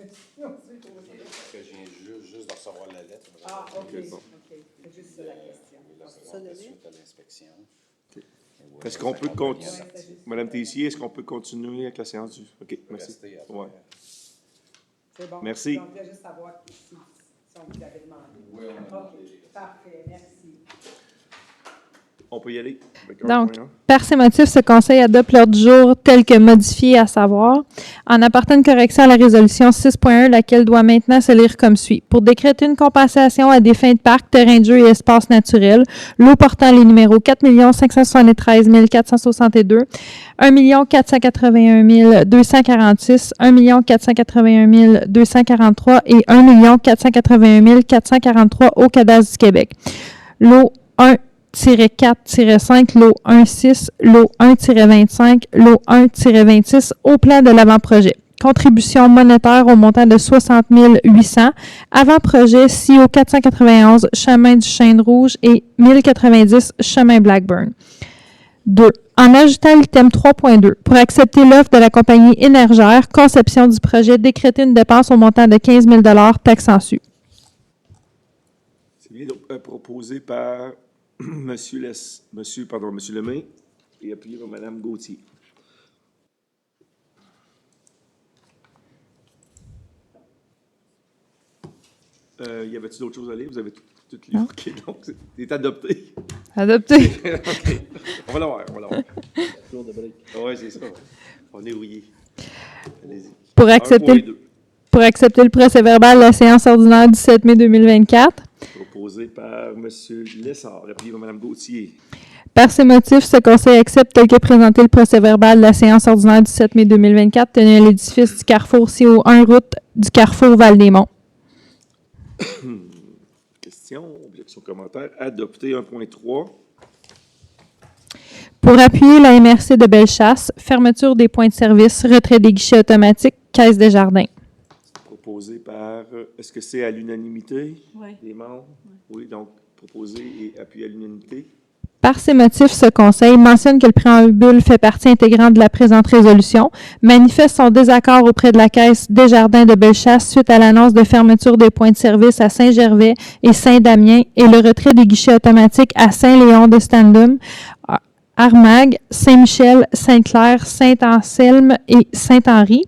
que je viens juste de recevoir la lettre. Ah, OK. Ok, bon. OK. C'est juste ça la question. Ça, la suite à l'inspection. Est-ce qu'on peut continuer? Madame Tessier, est-ce qu'on peut continuer avec la séance du... OK, merci. Rester après. Ouais. C'est bon. Merci. Donc, je voulais juste savoir si on vous l'avait demandé. Oui, on a OK. Parfait. Merci. On peut y aller? Avec Donc, 1.1. par ces motifs, ce Conseil adopte l'ordre du jour tel que modifié, à savoir, en apportant une correction à la résolution 6.1, laquelle doit maintenant se lire comme suit. Pour décréter une compensation à des fins de parc, terrain de jeu et espaces naturels, lot portant les numéros 4 573 462, 1 481 246, 1 481 243 et 1 481 443 au cadastre du Québec. Lot 1-4-5, lot 1-6, lot 1-25, lot 1-26 au plan de l'avant-projet. Contribution monétaire au montant de 60 800. Avant-projet CIO 491, chemin du Chêne Rouge et 1090, chemin Blackburn. 2. En ajoutant l'item 3.2, pour accepter l'offre de la compagnie Énergère, conception du projet, décréter une dépense au montant de 15 000 taxe en su. C'est bien proposé par Monsieur Lemay et appuyé par Mme Gauthier. Y avait-il d'autres choses à lire? Vous avez tout lu? OK, donc c'est adopté. Adopté. OK. On va l'avoir. Jour de break. Oui, c'est ça. On est rouillé. Allez-y. Pour accepter le procès-verbal de la séance ordinaire du 7 mai 2024. Proposé par M. Lessard, appuyé par Mme Gauthier. Par ces motifs, ce Conseil accepte tel que présenté le procès-verbal de la séance ordinaire du 7 mai 2024 tenu à l'édifice du Carrefour CO1, route du Carrefour Val-des-Monts. Question, objection, commentaire. Adopté 1.3. Pour appuyer la MRC de Bellechasse, fermeture des points de service, retrait des guichets automatiques, Caisse des Jardins. Proposé par... Est-ce que c'est à l'unanimité? Oui. Des membres? Oui, donc proposé et appuyé à l'unanimité. Par ces motifs, ce Conseil mentionne que le préambule fait partie intégrante de la présente résolution, manifeste son désaccord auprès de la Caisse des Jardins de Bellechasse suite à l'annonce de fermeture des points de service à Saint-Gervais et Saint-Damien et le retrait des guichets automatiques à Saint-Léon de Standum, Armagh, Saint-Michel, Sainte-Claire, Saint-Anselme et Saint-Henri.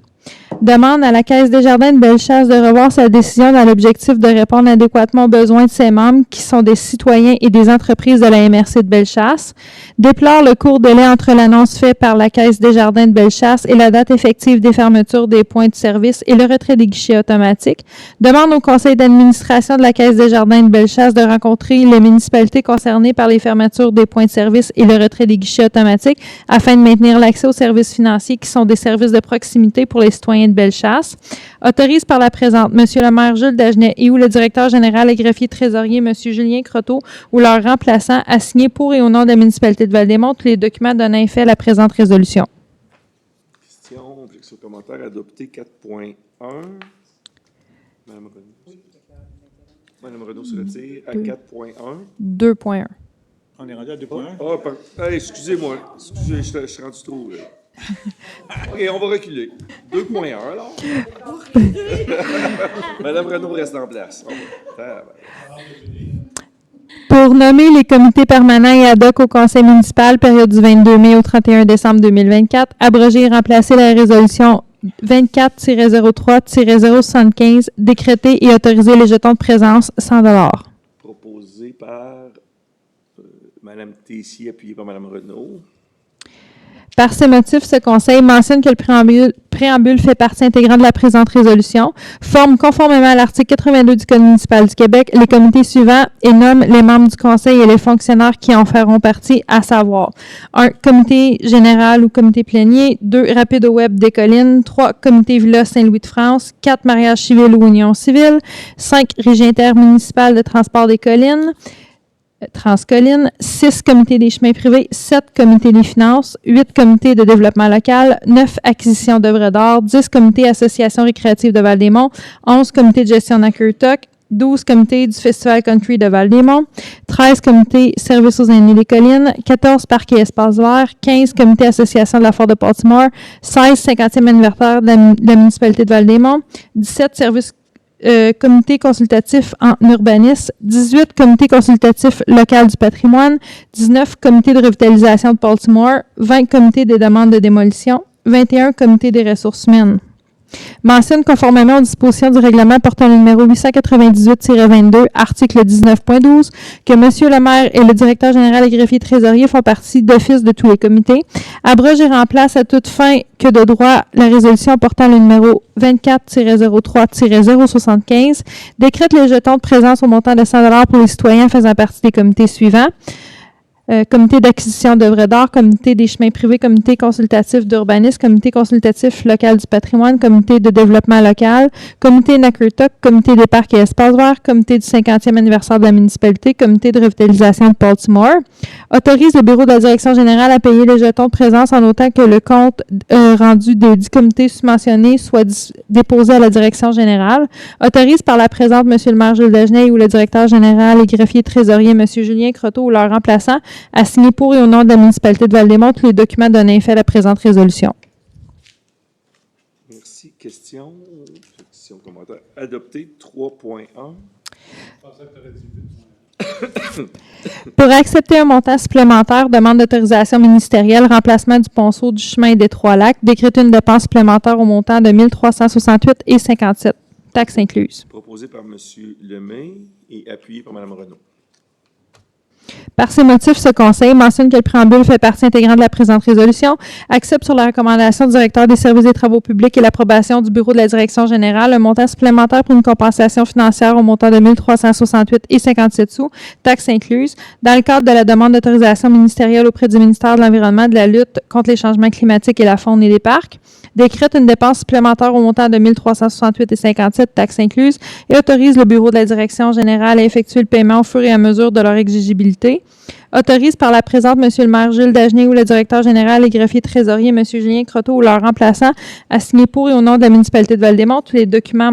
Demande à la Caisse des Jardins de Bellechasse de revoir sa décision dans l'objectif de répondre adéquatement aux besoins de ses membres qui sont des citoyens et des entreprises de la MRC de Bellechasse. Déplore le court délai entre l'annonce faite par la Caisse des Jardins de Bellechasse et la date effective des fermetures des points de service et le retrait des guichets automatiques. Demande au conseil d'administration de la Caisse des Jardins de Bellechasse de rencontrer les municipalités concernées par les fermetures des points de service et le retrait des guichets automatiques afin de maintenir l'accès aux services financiers qui sont des services de proximité pour les citoyens de Bellechasse. Autorise par la présente M. le maire Jules Dagenet et ou le directeur général et greffier trésorier M. Julien Croteau ou leur remplaçant à signer pour et au nom de la municipalité de Val-des-Monts tous les documents donnant effet à la présente résolution. Question, objection, commentaire, adopté 4.1. Madame Renaud. Madame Renaud se retire à 4.1. 2.1. On est rendu à 2.1. Allez, excusez-moi. Je suis rendu trop... OK, on va reculer. 2.1, alors. Madame Renaud reste en place. Pour nommer les comités permanents et ad hoc au conseil municipal, période du 22 mai au 31 décembre 2024, abroger et remplacer la résolution 24-03-075, décréter et autoriser les jetons de présence $100. Proposé par Mme Tessier, appuyé par Mme Renaud. Par ces motifs, ce conseil mentionne que le préambule fait partie intégrante de la présente résolution, forme conformément à l'article 82 du Code municipal du Québec les comités suivants et nomme les membres du conseil et les fonctionnaires qui en feront partie, à savoir 1. Comité général ou comité plénier, 2. Rapido Web des Collines, 3. Comité Villa Saint-Louis de France, 4. Mariage civil ou union civile, 5. Régie intermunicipale de transport des collines, Transcolline, 6 comités des chemins privés, 7 comités des finances, 8 comités de développement local, 9 acquisitions d'œuvres d'art, 10 comités associations récréatives de Val-des-Monts, 11 comités de gestion d'Acurtuck, 12 comités du Festival Country de Val-des-Monts, 13 comités services aux aînés des collines, 14 parcs et espaces verts, 15 comités associations de la Foire de Baltimore, 16 50e anniversaire de la municipalité de Val-des-Monts, 17 services comité consultatif en urbanisme, 18 comités consultatifs local du patrimoine, 19 comités de revitalisation de Baltimore, 20 comités des demandes de démolition, 21 comités des ressources humaines. Mentionne conformément aux dispositions du règlement portant le numéro 898-22, article 19.12, que M. le maire et le directeur général et greffier trésorier font partie d'office de tous les comités. Abroge et remplace à toute fin que de droit la résolution portant le numéro 24-03-075, décrète les jetons de présence au montant de $100 pour les citoyens faisant partie des comités suivants. Comité d'acquisition d'œuvres d'art, comité des chemins privés, comité consultatif d'urbanisme, comité consultatif local du patrimoine, comité de développement local, comité Nakurtuk, comité des parcs et espaces verts, comité du 50e anniversaire de la municipalité, comité de revitalisation de Baltimore. Autorise le bureau de la direction générale à payer les jetons de présence en autant que le compte rendu des 10 comités subventionnés soit déposé à la direction générale. Autorise par la présente M. le maire Gilles Dagenais ou le directeur général et greffier trésorier M. Julien Croteau ou leur remplaçant à signer pour et au nom de la municipalité de Val-des-Monts tous les documents donnant effet à la présente résolution. Merci. Question, commentaire. Adopté 3.1. Pour accepter un montant supplémentaire, demande d'autorisation ministérielle, remplacement du ponceau du chemin des Trois-Lacs, décréter une dépense supplémentaire au montant de 1 368,57 $, taxes incluses. Proposé par M. Lemay et appuyé par Mme Renaud. Par ces motifs, ce conseil mentionne que le préambule fait partie intégrante de la présente résolution, accepte sur la recommandation du directeur des services des travaux publics et l'approbation du bureau de la direction générale un montant supplémentaire pour une compensation financière au montant de 1 368,57 $, taxes incluses, dans le cadre de la demande d'autorisation ministérielle auprès du ministère de l'Environnement, de la lutte contre les changements climatiques et la faune et des parcs, décrète une dépense supplémentaire au montant de 1 368,57 $, taxes incluses, et autorise le bureau de la direction générale à effectuer le paiement au fur et à mesure de leur exigibilité. Autorise par la présente M. le maire Gilles Dagenais ou le directeur général et greffier trésorier M. Julien Croteau ou leur remplaçant à signer pour et au nom de la municipalité de Val-des-Monts tous les documents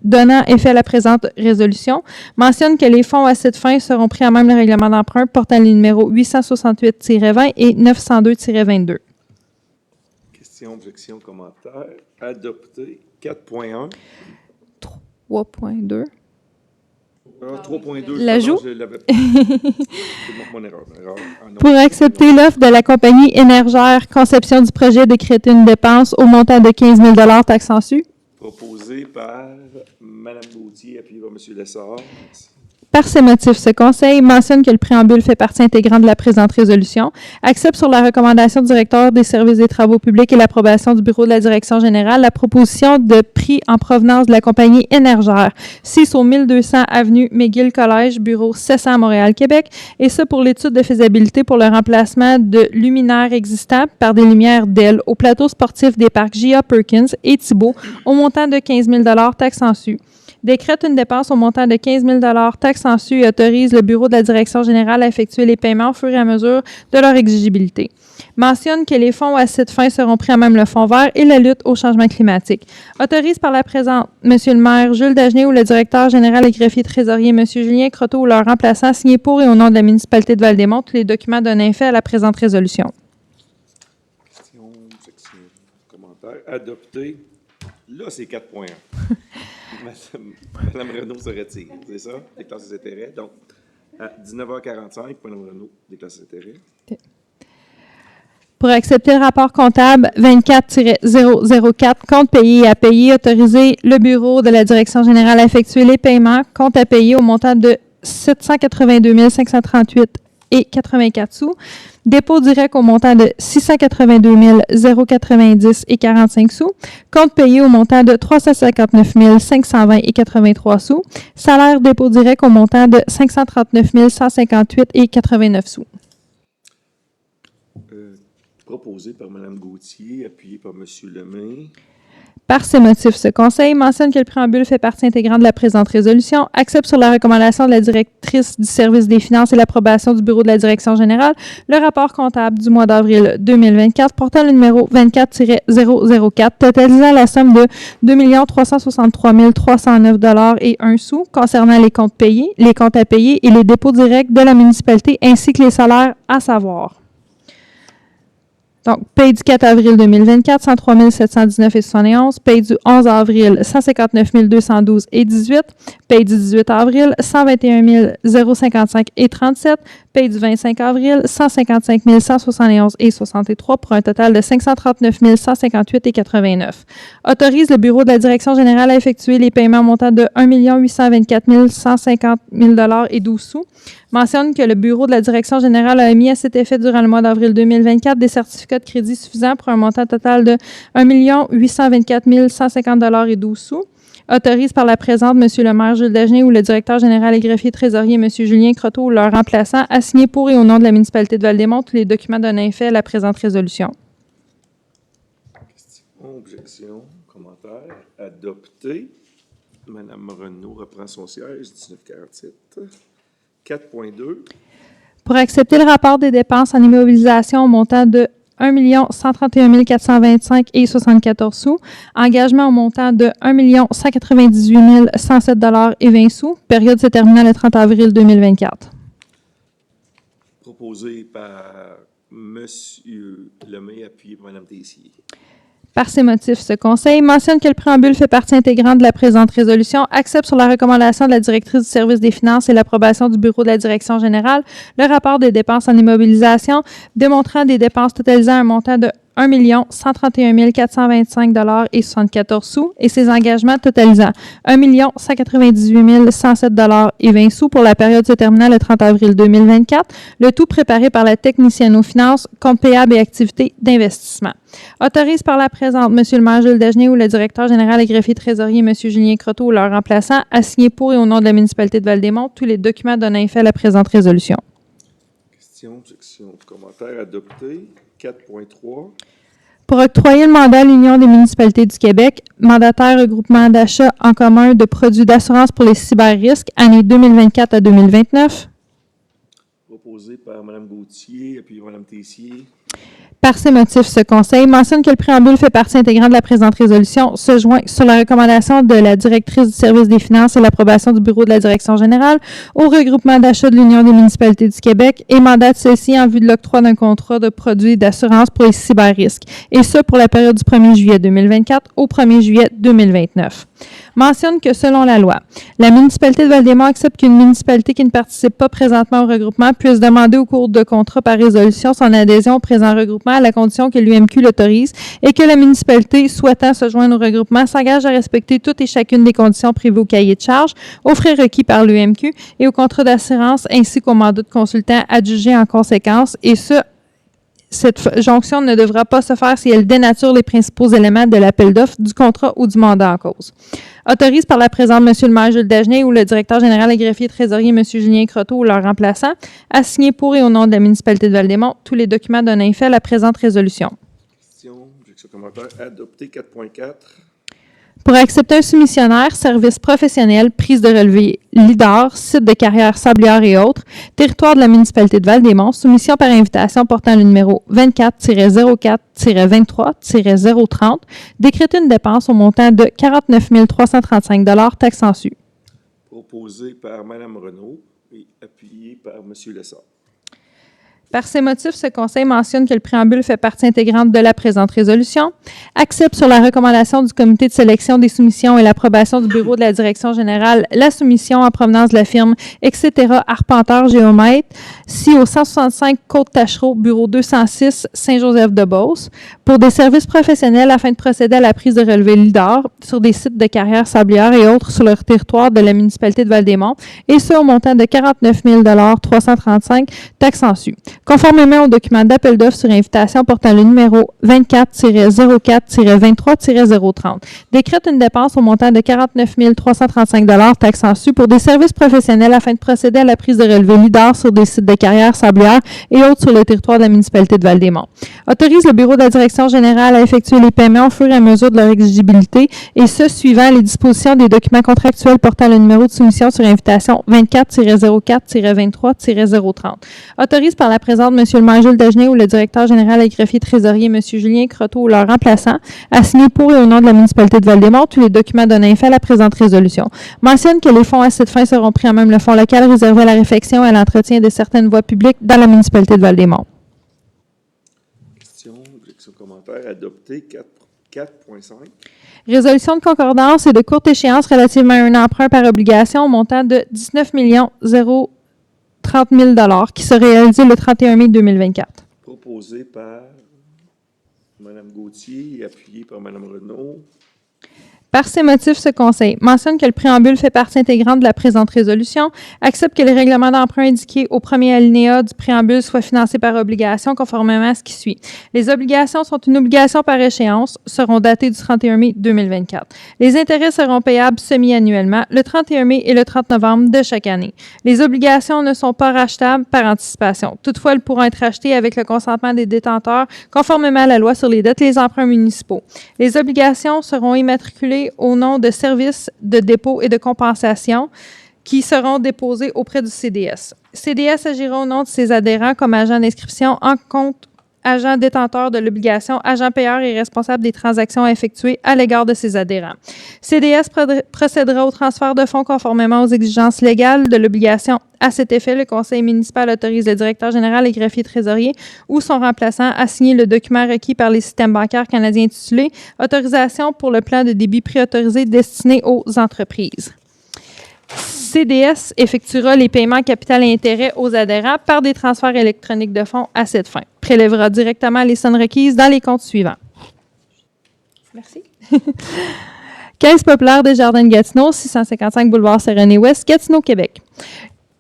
donnant effet à la présente résolution. Mentionne que les fonds à cette fin seront pris à même le règlement d'emprunt portant les numéros 868-20 et 902-22. Questions, objections, commentaires. Adopté 4.1. 3.2. 3.2. L'ajout? C'est mon erreur. Pour accepter l'offre de la compagnie Énergère, conception du projet, décréter une dépense au montant de 15 000 $, taxes en su. Proposé par Mme Gauthier, appuyé par M. Lessard. Par ces motifs, ce conseil mentionne que le préambule fait partie intégrante de la présente résolution, accepte sur la recommandation du directeur des services des travaux publics et l'approbation du bureau de la direction générale la proposition de prix en provenance de la compagnie Énergère, 6 au 1200 avenue McGill Collège, bureau 700 à Montréal, Québec, et ce pour l'étude de faisabilité pour le remplacement de luminaires existants par des lumières d'ailes au plateau sportif des parcs J.A. Perkins et Thibault au montant de 15 000 $, taxes en su. décrète une dépense au montant de 15 000 taxe en su et autorise le Bureau de la direction générale à effectuer les paiements au fur et à mesure de leur exigibilité. Mentionne que les fonds à cette fin seront pris à même le fonds vert et la lutte au changement climatique. Autorise par la présente M. le maire Jules Dagenet ou le directeur général et greffier trésorier M. Julien Croteau ou leur remplaçant signé pour et au nom de la municipalité de Val-des-Monts tous les documents donnant effet à la présente résolution. Question, section, commentaire, adopté. Là, c'est 4.1. Mme Renaud se retire, c'est ça? Déclare ses intérêts. Donc, à 19h45, Mme Renaud déclare ses intérêts. Okay. Pour accepter le rapport comptable 24-004, compte payé et à payer, autoriser le Bureau de la direction générale à effectuer les paiements, compte à payer au montant de 782 538 et 84 sous. Dépôt direct au montant de 682 090 et 45 sous. Compte payé au montant de 359 520 et 83 sous. Salaire dépôt direct au montant de 539 158 et 89 sous. Proposé par Mme Gauthier, appuyé par M. Lemay. Par ces motifs, ce Conseil mentionne que le préambule fait partie intégrante de la présente résolution, accepte sur la recommandation de la directrice du service des finances et l'approbation du Bureau de la direction générale le rapport comptable du mois d'avril 2024 portant le numéro 24-004, totalisant la somme de 2 363 309 et 1 sou concernant les comptes payés, les comptes à payer et les dépôts directs de la municipalité ainsi que les salaires à savoir. Donc, paye du 4 avril 2024, 103 719 et 71. Paye du 11 avril, 159 212 et 18. Paye du 18 avril, 121 055 et 37. Paye du 25 avril, 155 171 et 63 pour un total de 539 158 et 89. Autorise le Bureau de la direction générale à effectuer les paiements montant de 1 824 150 000 et 12 sous. Mentionne que le Bureau de la direction générale a émis à cet effet durant le mois d'avril 2024 des certificats de crédit suffisants pour un montant total de 1 824 150 et 12 sous. Autorise par la présente M. le maire Jules Dagenet ou le directeur général et greffier trésorier M. Julien Croteau ou leur remplaçant à signer pour et au nom de la municipalité de Val-des-Monts tous les documents donnant effet à la présente résolution. Question, objection, commentaire, adopté. Mme Renaud reprend son siège, 1947. 4.2. Pour accepter le rapport des dépenses en immobilisation au montant de 1 131 425 et 74 sous, engagement au montant de 1 198 107 et 20 sous, période se terminant le 30 avril 2024. Proposé par M. Lemay, appuyé par Mme Tessier. Par ces motifs, ce Conseil mentionne que le préambule fait partie intégrante de la présente résolution, accepte sur la recommandation de la directrice du service des finances et l'approbation du Bureau de la direction générale le rapport des dépenses en immobilisation, démontrant des dépenses totalisant un montant de 1 131 425 et 74 sous et ses engagements totalisant 1 198 107 et 20 sous pour la période se terminant le 30 avril 2024, le tout préparé par la technicienne aux finances, compte payable et activités d'investissement. Autorise par la présente M. le maire Jules Dagenet ou le directeur général et greffier trésorier M. Julien Croteau ou leur remplaçant à signer pour et au nom de la municipalité de Val-des-Monts tous les documents donnant effet à la présente résolution. Question, objection, commentaire, adopté. 4.3. Pour octroyer le mandat à l'Union des municipalités du Québec, mandataire regroupement d'achat en commun de produits d'assurance pour les cyberrisques, année 2024 à 2029. Proposé par Mme Gauthier, appuyé par Mme Tessier. Par ces motifs, ce Conseil mentionne que le préambule fait partie intégrante de la présente résolution, se joint sur la recommandation de la directrice du service des finances et l'approbation du Bureau de la direction générale au regroupement d'achat de l'Union des municipalités du Québec et mandate ceci en vue de l'octroi d'un contrat de produits d'assurance pour les cyberrisques, et ce pour la période du 1er juillet 2024 au 1er juillet 2029. Mentionne que selon la loi, la municipalité de Val-des-Monts accepte qu'une municipalité qui ne participe pas présentement au regroupement puisse demander au cours de contrat par résolution son adhésion au présent regroupement à la condition que l'UMQ l'autorise et que la municipalité souhaitant se joindre au regroupement s'engage à respecter toutes et chacune des conditions prévues au cahier de charges, aux frais requis par l'UMQ et au contrat d'assurance ainsi qu'au mandat de consultant adjugé en conséquence, et cette jonction ne devra pas se faire si elle dénature les principaux éléments de l'appel d'offres, du contrat ou du mandat en cause. Autorise par la présente M. le maire Jules Dagenet ou le directeur général et greffier trésorier M. Julien Croteau ou leur remplaçant à signer pour et au nom de la municipalité de Val-des-Monts tous les documents donnant effet à la présente résolution. Question, objection, commentaire, adopté. 4.4. Pour accepter un soumissionnaire, service professionnel, prise de relevé LIDAR, site de carrière sablière et autres, territoire de la municipalité de Val-des-Monts, soumission par invitation portant le numéro 24-04-23-030, décréter une dépense au montant de 49 335 $ taxes en su. Proposé par Mme Renaud et appuyé par M. Lessard. Par ces motifs, ce Conseil mentionne que le préambule fait partie intégrante de la présente résolution, accepte sur la recommandation du comité de sélection des soumissions et l'approbation du bureau de la direction générale la soumission en provenance de la firme etc. Arpenteur Géomètre, si au 165 Côte-Tachereau, bureau 206, Saint-Joseph-de-Beauce, pour des services professionnels afin de procéder à la prise de relevé LIDAR sur des sites de carrière sablière et autres sur le territoire de la municipalité de Val-des-Monts, et ce au montant de 49 335 taxes en su. Conformément au document d'appel d'offres sur invitation portant le numéro 24-04-23-030, décrète une dépense au montant de 49 335 $ taxes en su pour des services professionnels afin de procéder à la prise de relevé LIDAR sur des sites de carrière sablière et autres sur le territoire de la municipalité de Val-des-Monts. Autorise le bureau de la direction générale à effectuer les paiements au fur et à mesure de leur exigibilité, et ce, suivant les dispositions des documents contractuels portant le numéro de soumission sur invitation 24-04-23-030. Autorise par la présente M. le maire Jules Dagenet ou le directeur général et greffier trésorier M. Julien Croteau ou leur remplaçant à signer pour et au nom de la municipalité de Val-des-Monts tous les documents donnant effet à la présente résolution. Mentionne que les fonds à cette fin seront pris en même le fonds local réservé à la réfection et à l'entretien de certaines voies publiques dans la municipalité de Val-des-Monts. Question, objection, commentaire, adopté. 4.5. Résolution de concordance et de courte échéance relativement à un emprunt par obligation au montant de 19 030 000 $ qui sera réalisé le 31 mai 2024. Proposé par Mme Gauthier et appuyé par Mme Renaud. Par ces motifs, ce Conseil mentionne que le préambule fait partie intégrante de la présente résolution, accepte que les règlements d'emprunt indiqués au premier alinéa du préambule soient financés par obligation conformément à ce qui suit. Les obligations sont une obligation par échéance, seront datées du 31 mai 2024. Les intérêts seront payables semi-annuellement le 31 mai et le 30 novembre de chaque année. Les obligations ne sont pas rachetables par anticipation. Toutefois, elles pourront être rachetées avec le consentement des détenteurs conformément à la loi sur les dettes et les emprunts municipaux. Les obligations seront immatriculées au nom de services de dépôt et de compensation qui seront déposés auprès du CDS. CDS agira au nom de ses adhérents comme agent d'inscription en compte, agent détenteur de l'obligation, agent payeur et responsable des transactions à effectuer à l'égard de ses adhérents. CDS procédera au transfert de fonds conformément aux exigences légales de l'obligation. À cet effet, le conseil municipal autorise le directeur général et greffier trésorier ou son remplaçant à signer le document requis par les systèmes bancaires canadiens intitulé « Autorisation pour le plan de débit préautorisé destiné aux entreprises ». CDS effectuera les paiements capital et intérêts aux adhérents par des transferts électroniques de fonds à cette fin. Prélèvera directement les sommes requises dans les comptes suivants. Merci. Caisse populaire des Jardins de Gatineau, 655 boulevard Saint-René-Ouest, Gatineau, Québec.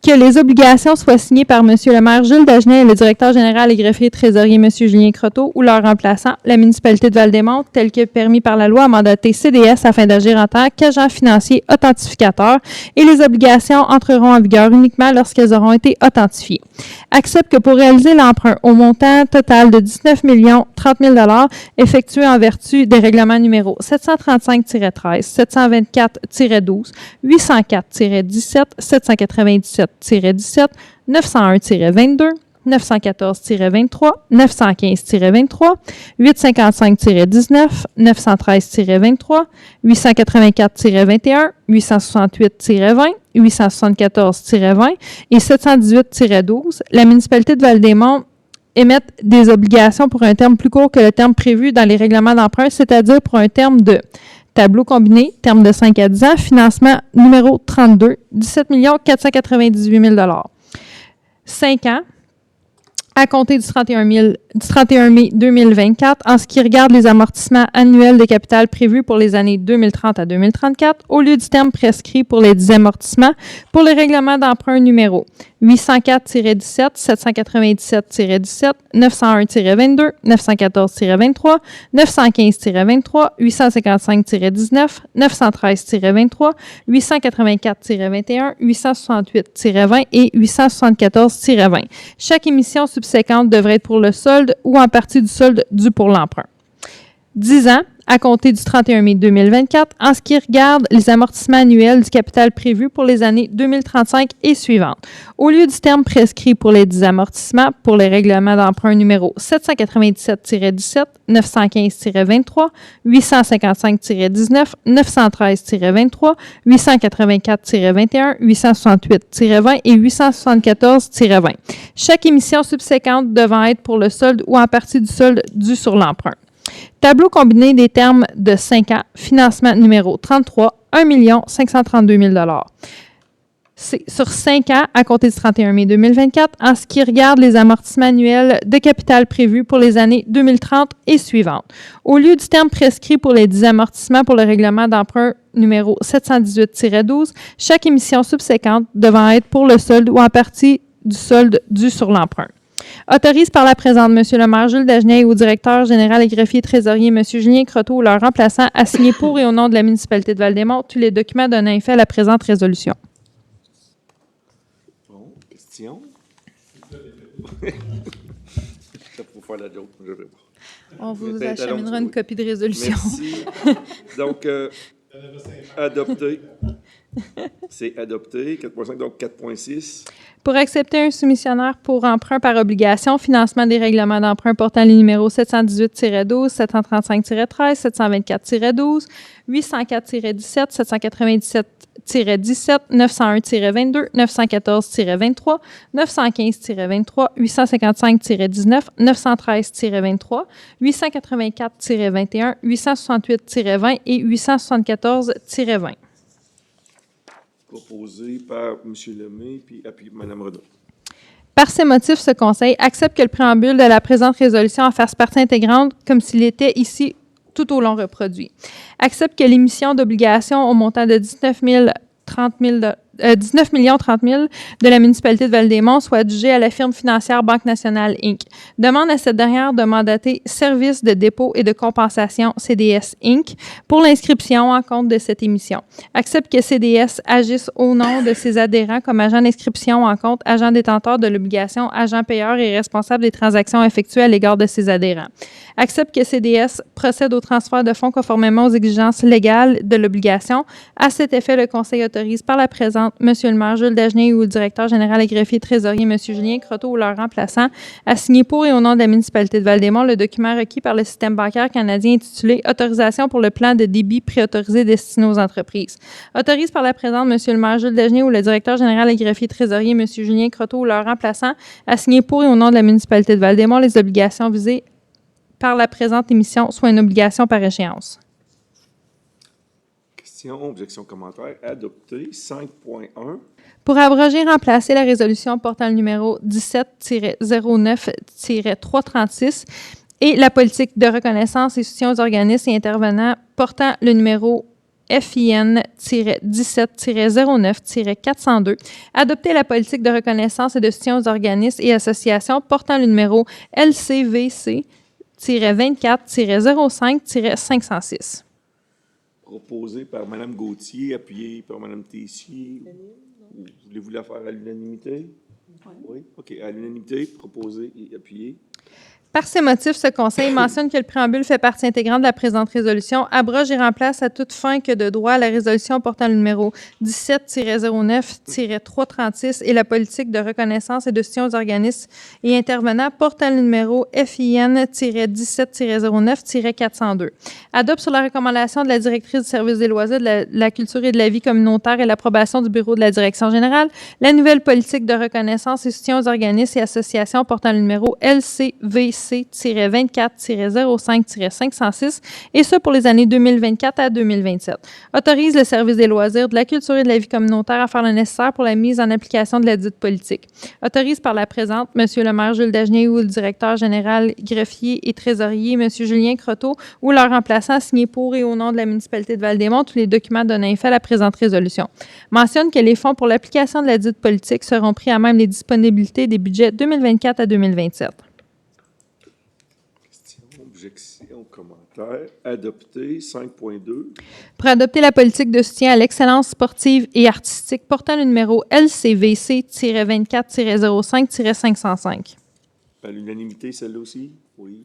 Que les obligations soient signées par M. le maire Jules Dagenet et le directeur général et greffier trésorier M. Julien Croteau ou leur remplaçant, la municipalité de Val-des-Monts, tel que permis par la loi, a mandaté CDS afin d'agir en tant qu'agent financier authentificateur, et les obligations entreront en vigueur uniquement lorsqu'elles auront été authentifiées. Accepte que pour réaliser l'emprunt au montant total de 19 030 000 $ effectué en vertu des règlements numéros 735-13, 724-12, 804-17, 797-17, 901-22, 914-23, 915-23, 855-19, 913-23, 884-21, 868-20, 874-20 et 718-12, la municipalité de Val-des-Monts émettent des obligations pour un terme plus court que le terme prévu dans les règlements d'emprunt, c'est-à-dire pour un terme de tableau combiné, terme de 5 à 10 ans, financement numéro 32, 17 498 000 $. 5 ans, à compter du 31 mai 2024, en ce qui regarde les amortissements annuels de capital prévus pour les années 2030 à 2034, au lieu du terme prescrit pour les 10 amortissements, pour les règlements d'emprunt numéro 804-17, 797-17, 901-22, 914-23, 915-23, 855-19, 913-23, 884-21, 868-20 et 874-20. Chaque émission subséquente devrait être pour le solde ou en partie du solde dû pour l'emprunt. 10 ans, à compter du 31 mai 2024 en ce qui regarde les amortissements annuels du capital prévu pour les années 2035 et suivantes. Au lieu du terme prescrit pour les 10 amortissements pour les règlements d'emprunt numéro 797-17, 915-23, 855-19, 913-23, 884-21, 868-20 et 874-20. Chaque émission subséquente devant être pour le solde ou en partie du solde dû sur l'emprunt. Tableau combiné des termes de 5 ans, financement numéro 33, 1 532 000 $. C'est sur 5 ans à compter du 31 mai 2024 en ce qui regarde les amortissements annuels de capital prévus pour les années 2030 et suivantes. Au lieu du terme prescrit pour les 10 amortissements pour le règlement d'emprunt numéro 718-12, chaque émission subséquente devant être pour le solde ou en partie du solde dû sur l'emprunt. Autorise par la présente M. le maire Jules Dagenet au directeur général et greffier trésorier M. Julien Croteau ou leur remplaçant à signer pour et au nom de la municipalité de Val-des-Monts tous les documents donnant effet à la présente résolution. Bon, question? Ça pour faire la joke, je vais pas. On vous Peut-être acheminera allons- une copie de résolution. Merci. Donc, adopté. C'est adopté. 4.5, donc 4.6. Pour accepter un soumissionnaire pour emprunt par obligation, financement des règlements d'emprunt portant les numéros 718-12, 735-13, 724-12, 804-17, 797-17, 901-22, 914-23, 915-23, 855-19, 913-23, 884-21, 868-20 et 874-20. Proposé par M. Lemay puis Mme Renaud. Par ces motifs, ce Conseil accepte que le préambule de la présente résolution en fasse partie intégrante comme s'il était ici tout au long reproduit. Accepte que l'émission d'obligations au montant de 19 30 000 de la municipalité de Val-des-Monts soit adjugée à la firme financière Banque Nationale, Inc. Demande à cette dernière de mandater Service de dépôt et de compensation, CDS, Inc., pour l'inscription en compte de cette émission. Accepte que CDS agisse au nom de ses adhérents comme agent d'inscription en compte, agent détenteur de l'obligation, agent payeur et responsable des transactions effectuées à l'égard de ses adhérents. Accepte que CDS procède au transfert de fonds conformément aux exigences légales de l'obligation. À cet effet, le Conseil autorise par la présente M. le maire Jules Dagenet ou le directeur général et greffier trésorier M. Julien Croteau ou leur remplaçant à signer pour et au nom de la municipalité de Val-des-Monts le document requis par le système bancaire canadien intitulé « Autorisation pour le plan de débit préautorisé destiné aux entreprises ». Autorise par la présente M. le maire Jules Dagenet ou le directeur général et greffier trésorier M. Julien Croteau ou leur remplaçant à signer pour et au nom de la municipalité de Val-des-Monts les obligations visées par la présente émission, soit une obligation par échéance. Question, objection, commentaire. Adopté. 5.1. Pour abroger et remplacer la résolution portant le numéro 17-09-336 et la politique de reconnaissance et soutien aux organismes et intervenants portant le numéro FIN-17-09-402, adopter la politique de reconnaissance et de soutien aux organismes et associations portant le numéro LCVC-24-05-506. Proposé par Mme Gauthier, appuyé par Mme Tessier. Voulez-vous la faire à l'unanimité? Oui. OK. À l'unanimité, proposé et appuyé. Par ces motifs, ce Conseil mentionne que le préambule fait partie intégrante de la présente résolution, abroge et remplace à toute fin que de droit la résolution portant le numéro 17-09-336 et la politique de reconnaissance et de soutien aux organismes et intervenants portant le numéro FIN-17-09-402. Adopte sur la recommandation de la directrice du service des loisirs, de la culture et de la vie communautaire et l'approbation du bureau de la direction générale, la nouvelle politique de reconnaissance et soutien aux organismes et associations portant le numéro LCVC-24-05-506, et ce pour les années 2024 à 2027. Autorise le service des loisirs, de la culture et de la vie communautaire à faire le nécessaire pour la mise en application de la dite politique. Autorise par la présente M. le maire Jules Dagenet ou le directeur général, greffier et trésorier M. Julien Croteau ou leur remplaçant à signer pour et au nom de la municipalité de Val-des-Monts tous les documents donnant effet à la présente résolution. Mentionne que les fonds pour l'application de la dite politique seront pris à même les disponibilités des budgets 2024 à 2027. Objection, commentaire. Adopté. 5.2. Pour adopter la politique de soutien à l'excellence sportive et artistique portant le numéro LCVC-24-05-505. À l'unanimité, celle-là aussi? Oui.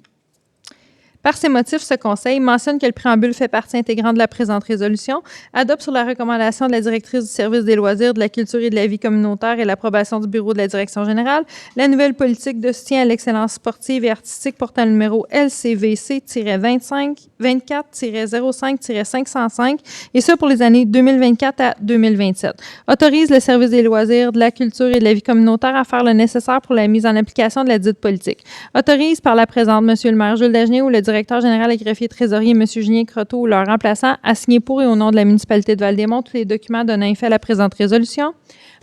Par ces motifs, ce Conseil mentionne que le préambule fait partie intégrante de la présente résolution, adopte sur la recommandation de la directrice du service des loisirs, de la culture et de la vie communautaire et l'approbation du bureau de la direction générale, la nouvelle politique de soutien à l'excellence sportive et artistique portant le numéro LCVC-24-05-505, et ce pour les années 2024 à 2027. Autorise le service des loisirs, de la culture et de la vie communautaire à faire le nécessaire pour la mise en application de la dite politique. Autorise par la présente M. le maire Jules Dagenet ou le directeur général et greffier trésorier M. Julien Croteau ou leur remplaçant à signer pour et au nom de la municipalité de Val-des-Monts tous les documents donnant effet à la présente résolution.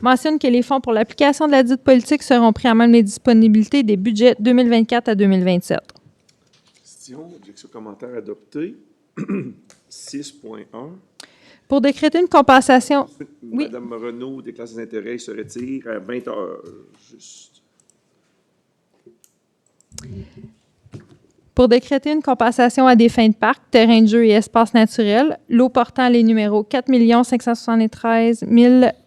Mentionne que les fonds pour l'application de la dite politique seront pris en même les disponibilités des budgets 2024 à 2027. Question, objection, commentaire adopté. 6.1. Pour décréter une compensation... Oui. Madame Renaud déclare ses intérêts, se retire à 20 heures. Juste. Pour décréter une compensation à des fins de parc, terrain de jeu et espaces naturels, lot portant les numéros 4 573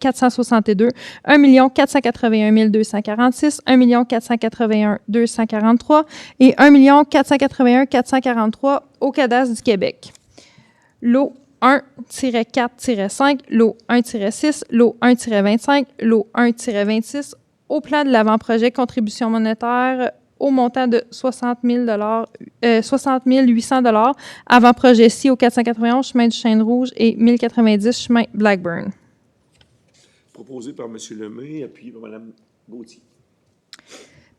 462, 1 481 246, 1 481 243 et 1 481 443 au cadastre du Québec. Lot 1-4-5, lot 1-6, lot 1-25, lot 1-26, au plan de l'avant-projet contribution monétaire au montant de 60 800 $ avant-projet ci au 491 chemin du Chêne Rouge et 1090 chemin Blackburn. Proposé par M. Lemay, appuyé par Mme Gauthier.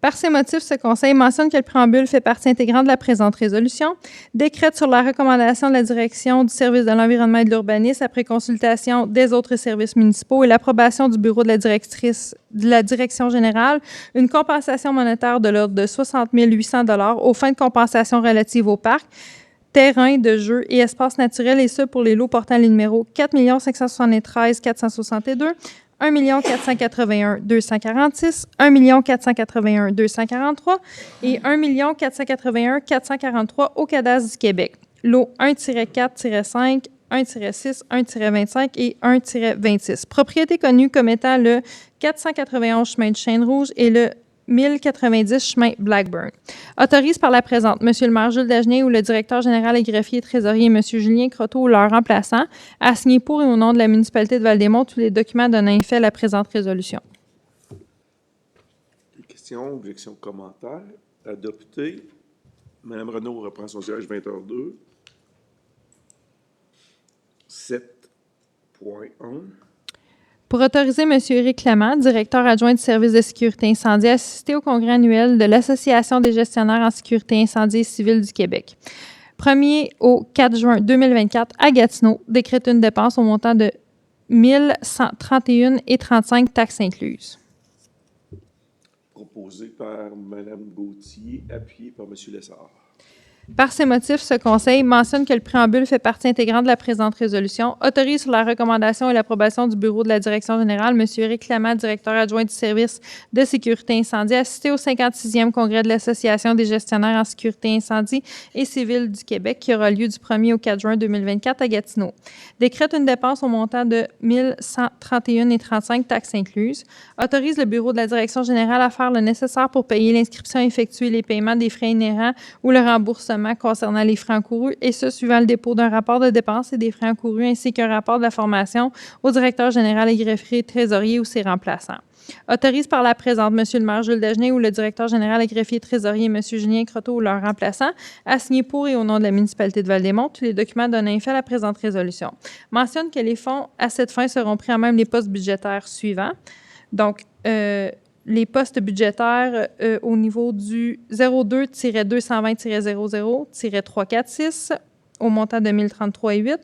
Par ces motifs, ce Conseil mentionne que le préambule fait partie intégrante de la présente résolution, décrète sur la recommandation de la direction du service de l'environnement et de l'urbanisme après consultation des autres services municipaux et l'approbation du bureau de la direction générale, une compensation monétaire de l'ordre de 60 800 $ aux fins de compensation relatives au parc, terrain de jeu et espaces naturels, et ce pour les lots portant les numéros 4 573 462, 1 481 246, 1 481 243 et 1 481 443 au cadastre du Québec. Lot 1-4-5, 1-6, 1-25 et 1-26. Propriété connue comme étant le 491 chemin du Chêne Rouge et le 1090 chemin Blackburn. Autorise par la présente M. le maire Jules Dagenet ou le directeur général et greffier trésorier M. Julien Croteau ou leur remplaçant à signer pour et au nom de la municipalité de Val-des-Monts tous les documents donnant effet à la présente résolution. Question, objection, commentaire. Adopté. Mme Renaud reprend son siège 20h02. 7.1. Pour autoriser M. Éric Clément, directeur adjoint du service de sécurité incendie, à assister au congrès annuel de l'Association des gestionnaires en sécurité incendie civile du Québec. 1er au 4 juin 2024 à Gatineau, décrète une dépense au montant de 1131,35 taxes incluses. Proposé par Mme Gauthier, appuyé par M. Lessard. Par ces motifs, ce Conseil mentionne que le préambule fait partie intégrante de la présente résolution, autorise sur la recommandation et l'approbation du bureau de la direction générale M. Éric Clément, directeur adjoint du service de sécurité incendie, à assister au 56e congrès de l'Association des gestionnaires en sécurité incendie et civile du Québec qui aura lieu du 1er au 4 juin 2024 à Gatineau. Décrète une dépense au montant de 1131,35 taxes incluses. Autorise le bureau de la direction générale à faire le nécessaire pour payer l'inscription effectuée et les paiements des frais inhérents ou le remboursement concernant les frais encourus, et ce, suivant le dépôt d'un rapport de dépenses et des frais encourus, ainsi qu'un rapport de la formation au directeur général et greffier trésorier ou ses remplaçants. Autorise par la présente M. le maire Jules Dagenet ou le directeur général et greffier trésorier M. Julien Croteau ou leur remplaçant à signer pour et au nom de la municipalité de Val-des-Monts tous les documents donnant effet à la présente résolution. Mentionne que les fonds à cette fin seront pris en même les postes budgétaires suivants. Donc, les postes budgétaires au niveau du 02-220-00-346 au montant de 1033,8.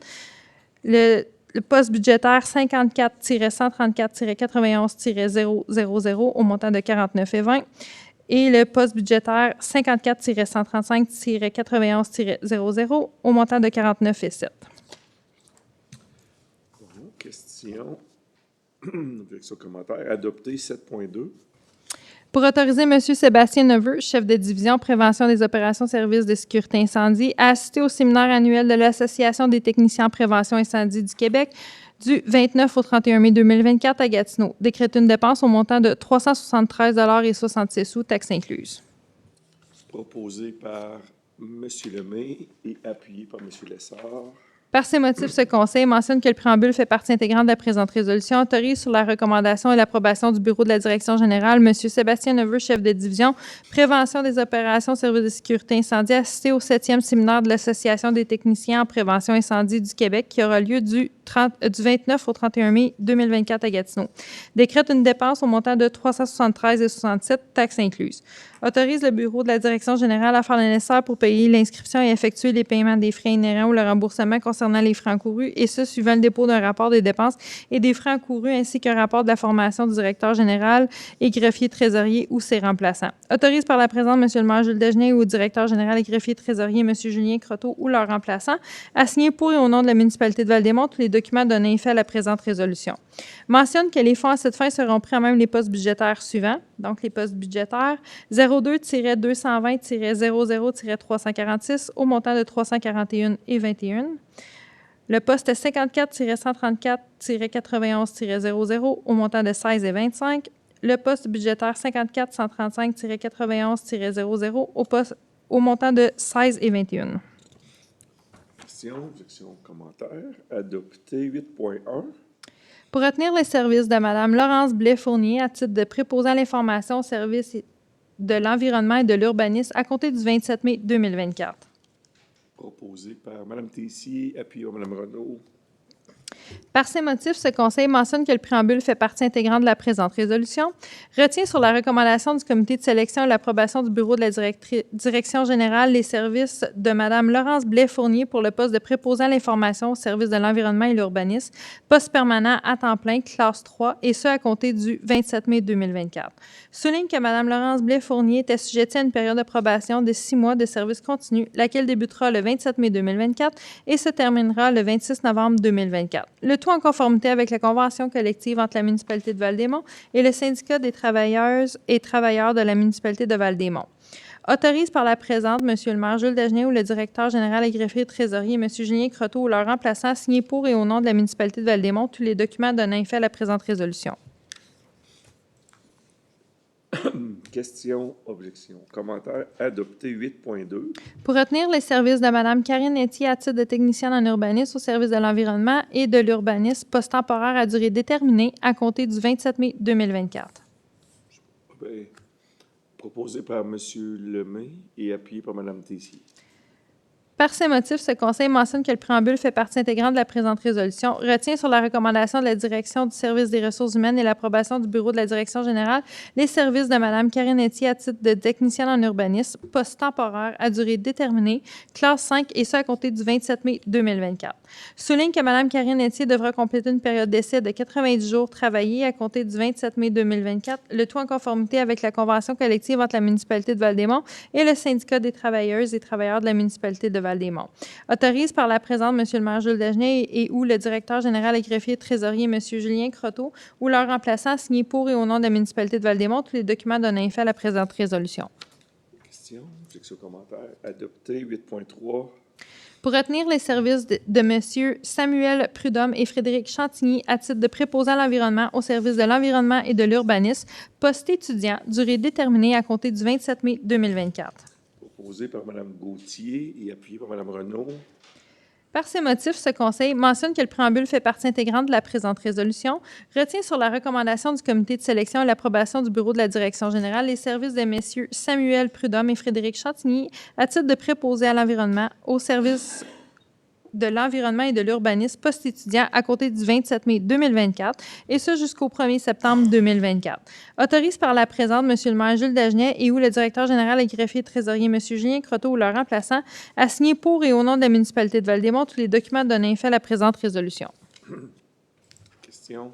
Le poste budgétaire 54-134-91-000 au montant de 49,20. Et le poste budgétaire 54-135-91-000 au montant de 49,7. Question. Objection, commentaire. Adopté 7.2. Pour autoriser M. Sébastien Neveu, chef de division prévention des opérations services de sécurité incendie, à assister au séminaire annuel de l'Association des techniciens en prévention incendie du Québec du 29 au 31 mai 2024 à Gatineau. Décrète une dépense au montant de 373,66 $, taxes incluses. Proposé par M. Lemay et appuyé par M. Lessard. Par ces motifs, ce Conseil mentionne que le préambule fait partie intégrante de la présente résolution, autorise sur la recommandation et l'approbation du Bureau de la Direction générale M. Sébastien Neveu, chef de division, prévention des opérations services de sécurité incendie, assister au 7e séminaire de l'Association des techniciens en prévention incendie du Québec qui aura lieu du 29 au 31 mai 2024 à Gatineau. Décrète une dépense au montant de 373,67, taxes incluses. Autorise le Bureau de la Direction générale à faire le nécessaire pour payer l'inscription et effectuer les paiements des frais inhérents ou le remboursement concernant les frais encourus, et ce, suivant le dépôt d'un rapport des dépenses et des frais encourus, ainsi qu'un rapport de la formation du directeur général et greffier trésorier ou ses remplaçants. Autorise par la présente M. le maire Jules Dagenet ou au directeur général et greffier trésorier M. Julien Croteau ou leur remplaçant à signer pour et au nom de la municipalité de Val-des-Monts tous les documents donnant effet à la présente résolution. Mentionne que les fonds à cette fin seront pris à même les postes budgétaires suivants, donc les postes budgétaires 02-220-00-346 au montant de 341,21. Le poste 54-134-91-00 au montant de 16,25. Le poste budgétaire 54-135-91-00 au montant de 16,21. Questions, objections, commentaires. Adopté 8.1. Pour retenir les services de Mme Laurence Blais-Fournier à titre de préposant à l'information au service de l'environnement et de l'urbanisme à compter du 27 mai 2024. Proposé par Mme Tessier, appuyé par Mme Renaud. Par ces motifs, ce Conseil mentionne que le préambule fait partie intégrante de la présente résolution, retient sur la recommandation du comité de sélection et l'approbation du Bureau de la Direction générale les services de Mme Laurence Blais-Fournier pour le poste de préposant à l'information au service de l'environnement et l'urbanisme, poste permanent à temps plein, classe 3, et ce à compter du 27 mai 2024. Souligne que Mme Laurence Blais-Fournier est assujettie à une période de probation de 6 mois de service continu, laquelle débutera le 27 mai 2024 et se terminera le 26 novembre 2024. Le tout en conformité avec la convention collective entre la municipalité de Val-des-Monts et le syndicat des travailleuses et travailleurs de la municipalité de Val-des-Monts. Autorise par la présente M. le maire Jules Dagenet ou le directeur général et greffier trésorier M. Julien Croteau ou leur remplaçant à signer pour et au nom de la municipalité de Val-des-Monts tous les documents donnant effet à la présente résolution. Questions, objections, commentaires. Adopté 8.2. Pour retenir les services de Mme Karine Etier à titre de technicienne en urbanisme au service de l'environnement et de l'urbanisme, poste temporaire à durée déterminée à compter du 27 mai 2024. Bien, proposé par M. Lemay et appuyé par Mme Tessier. Par ces motifs, ce Conseil mentionne que le préambule fait partie intégrante de la présente résolution, retient sur la recommandation de la Direction du service des ressources humaines et l'approbation du Bureau de la Direction générale les services de Mme Karine Etier à titre de technicienne en urbanisme, poste temporaire à durée déterminée, classe 5, et ce à compter du 27 mai 2024. Souligne que Mme Karine Etier devra compléter une période d'essai de 90 jours travaillés à compter du 27 mai 2024, le tout en conformité avec la convention collective entre la municipalité de Val-des-Monts et le syndicat des travailleuses et travailleurs de la municipalité de Val-des-Monts. Autorise par la présente M. le maire Jules Dagenet et ou le directeur général et greffier trésorier M. Julien Croteau ou leur remplaçant à signer pour et au nom de la municipalité de Val-des-Monts tous les documents donnant effet à la présente résolution. Questions, objections, commentaires. Adopté 8.3. Pour retenir les services de M. Samuel Prudhomme et Frédéric Chantigny à titre de préposant à l'environnement au service de l'environnement et de l'urbanisme, poste étudiant, durée déterminée à compter du 27 mai 2024. Proposé par Mme Gauthier et appuyé par Mme Renaud. Par ces motifs, ce Conseil mentionne que le préambule fait partie intégrante de la présente résolution, retient sur la recommandation du comité de sélection et l'approbation du Bureau de la Direction générale les services de M. Samuel Prudhomme et Frédéric Chantigny à titre de préposés à l'environnement au service de l'environnement et de l'urbanisme post-étudiant à compter du 27 mai 2024, et ce jusqu'au 1er septembre 2024. Autorise par la présente M. le maire Jules Dagenet et ou le directeur général et greffier trésorier M. Julien Croteau ou leur remplaçant à signer pour et au nom de la municipalité de Val-des-Monts tous les documents donnant effet à la présente résolution. Questions,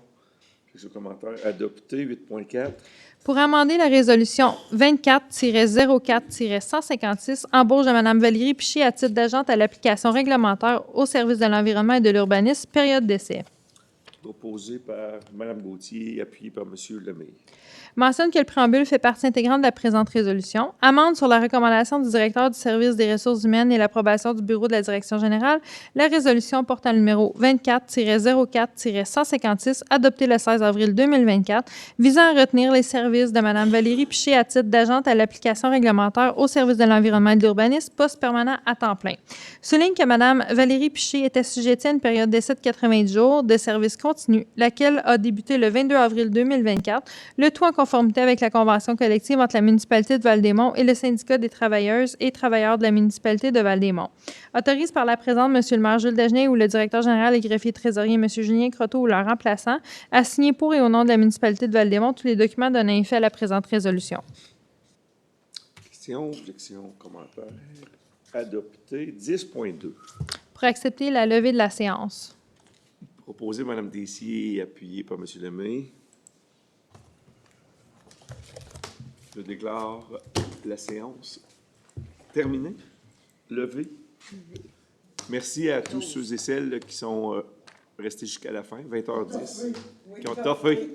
objections, commentaires. Adopté 8.4. Pour amender la résolution 24-04-156, embauche de Mme Valérie Piché à titre d'agente à l'application réglementaire au service de l'environnement et de l'urbanisme, période d'essai. Proposé par Mme Gauthier, appuyé par M. Lemay. Mentionne que le préambule fait partie intégrante de la présente résolution. Amende sur la recommandation du directeur du service des ressources humaines et l'approbation du bureau de la direction générale la résolution portant le numéro 24-04-156 adoptée le 16 avril 2024 visant à retenir les services de Mme Valérie Piché à titre d'agente à l'application réglementaire au service de l'environnement et de l'urbanisme, poste permanent à temps plein. Souligne que Mme Valérie Piché était assujettie à une période d'essai de 90 jours de service continu, laquelle a débuté le 22 avril 2024, le tout en conformité avec la convention collective entre la municipalité de Val-des-Monts et le syndicat des travailleuses et travailleurs de la municipalité de Val-des-Monts. Autorise par la présente M. le maire Jules Dagenet ou le directeur général et greffier trésorier M. Julien Croteau ou leur remplaçant à signer pour et au nom de la municipalité de Val-des-Monts tous les documents donnant effet à la présente résolution. Questions, objections, commentaires. Adopté. 10.2. Pour accepter la levée de la séance. Proposé Mme Dessier, appuyé par M. Lemay. Je déclare la séance terminée, levée. Merci à tous ceux et celles qui sont restés jusqu'à la fin, 20h10, qui ont toffé.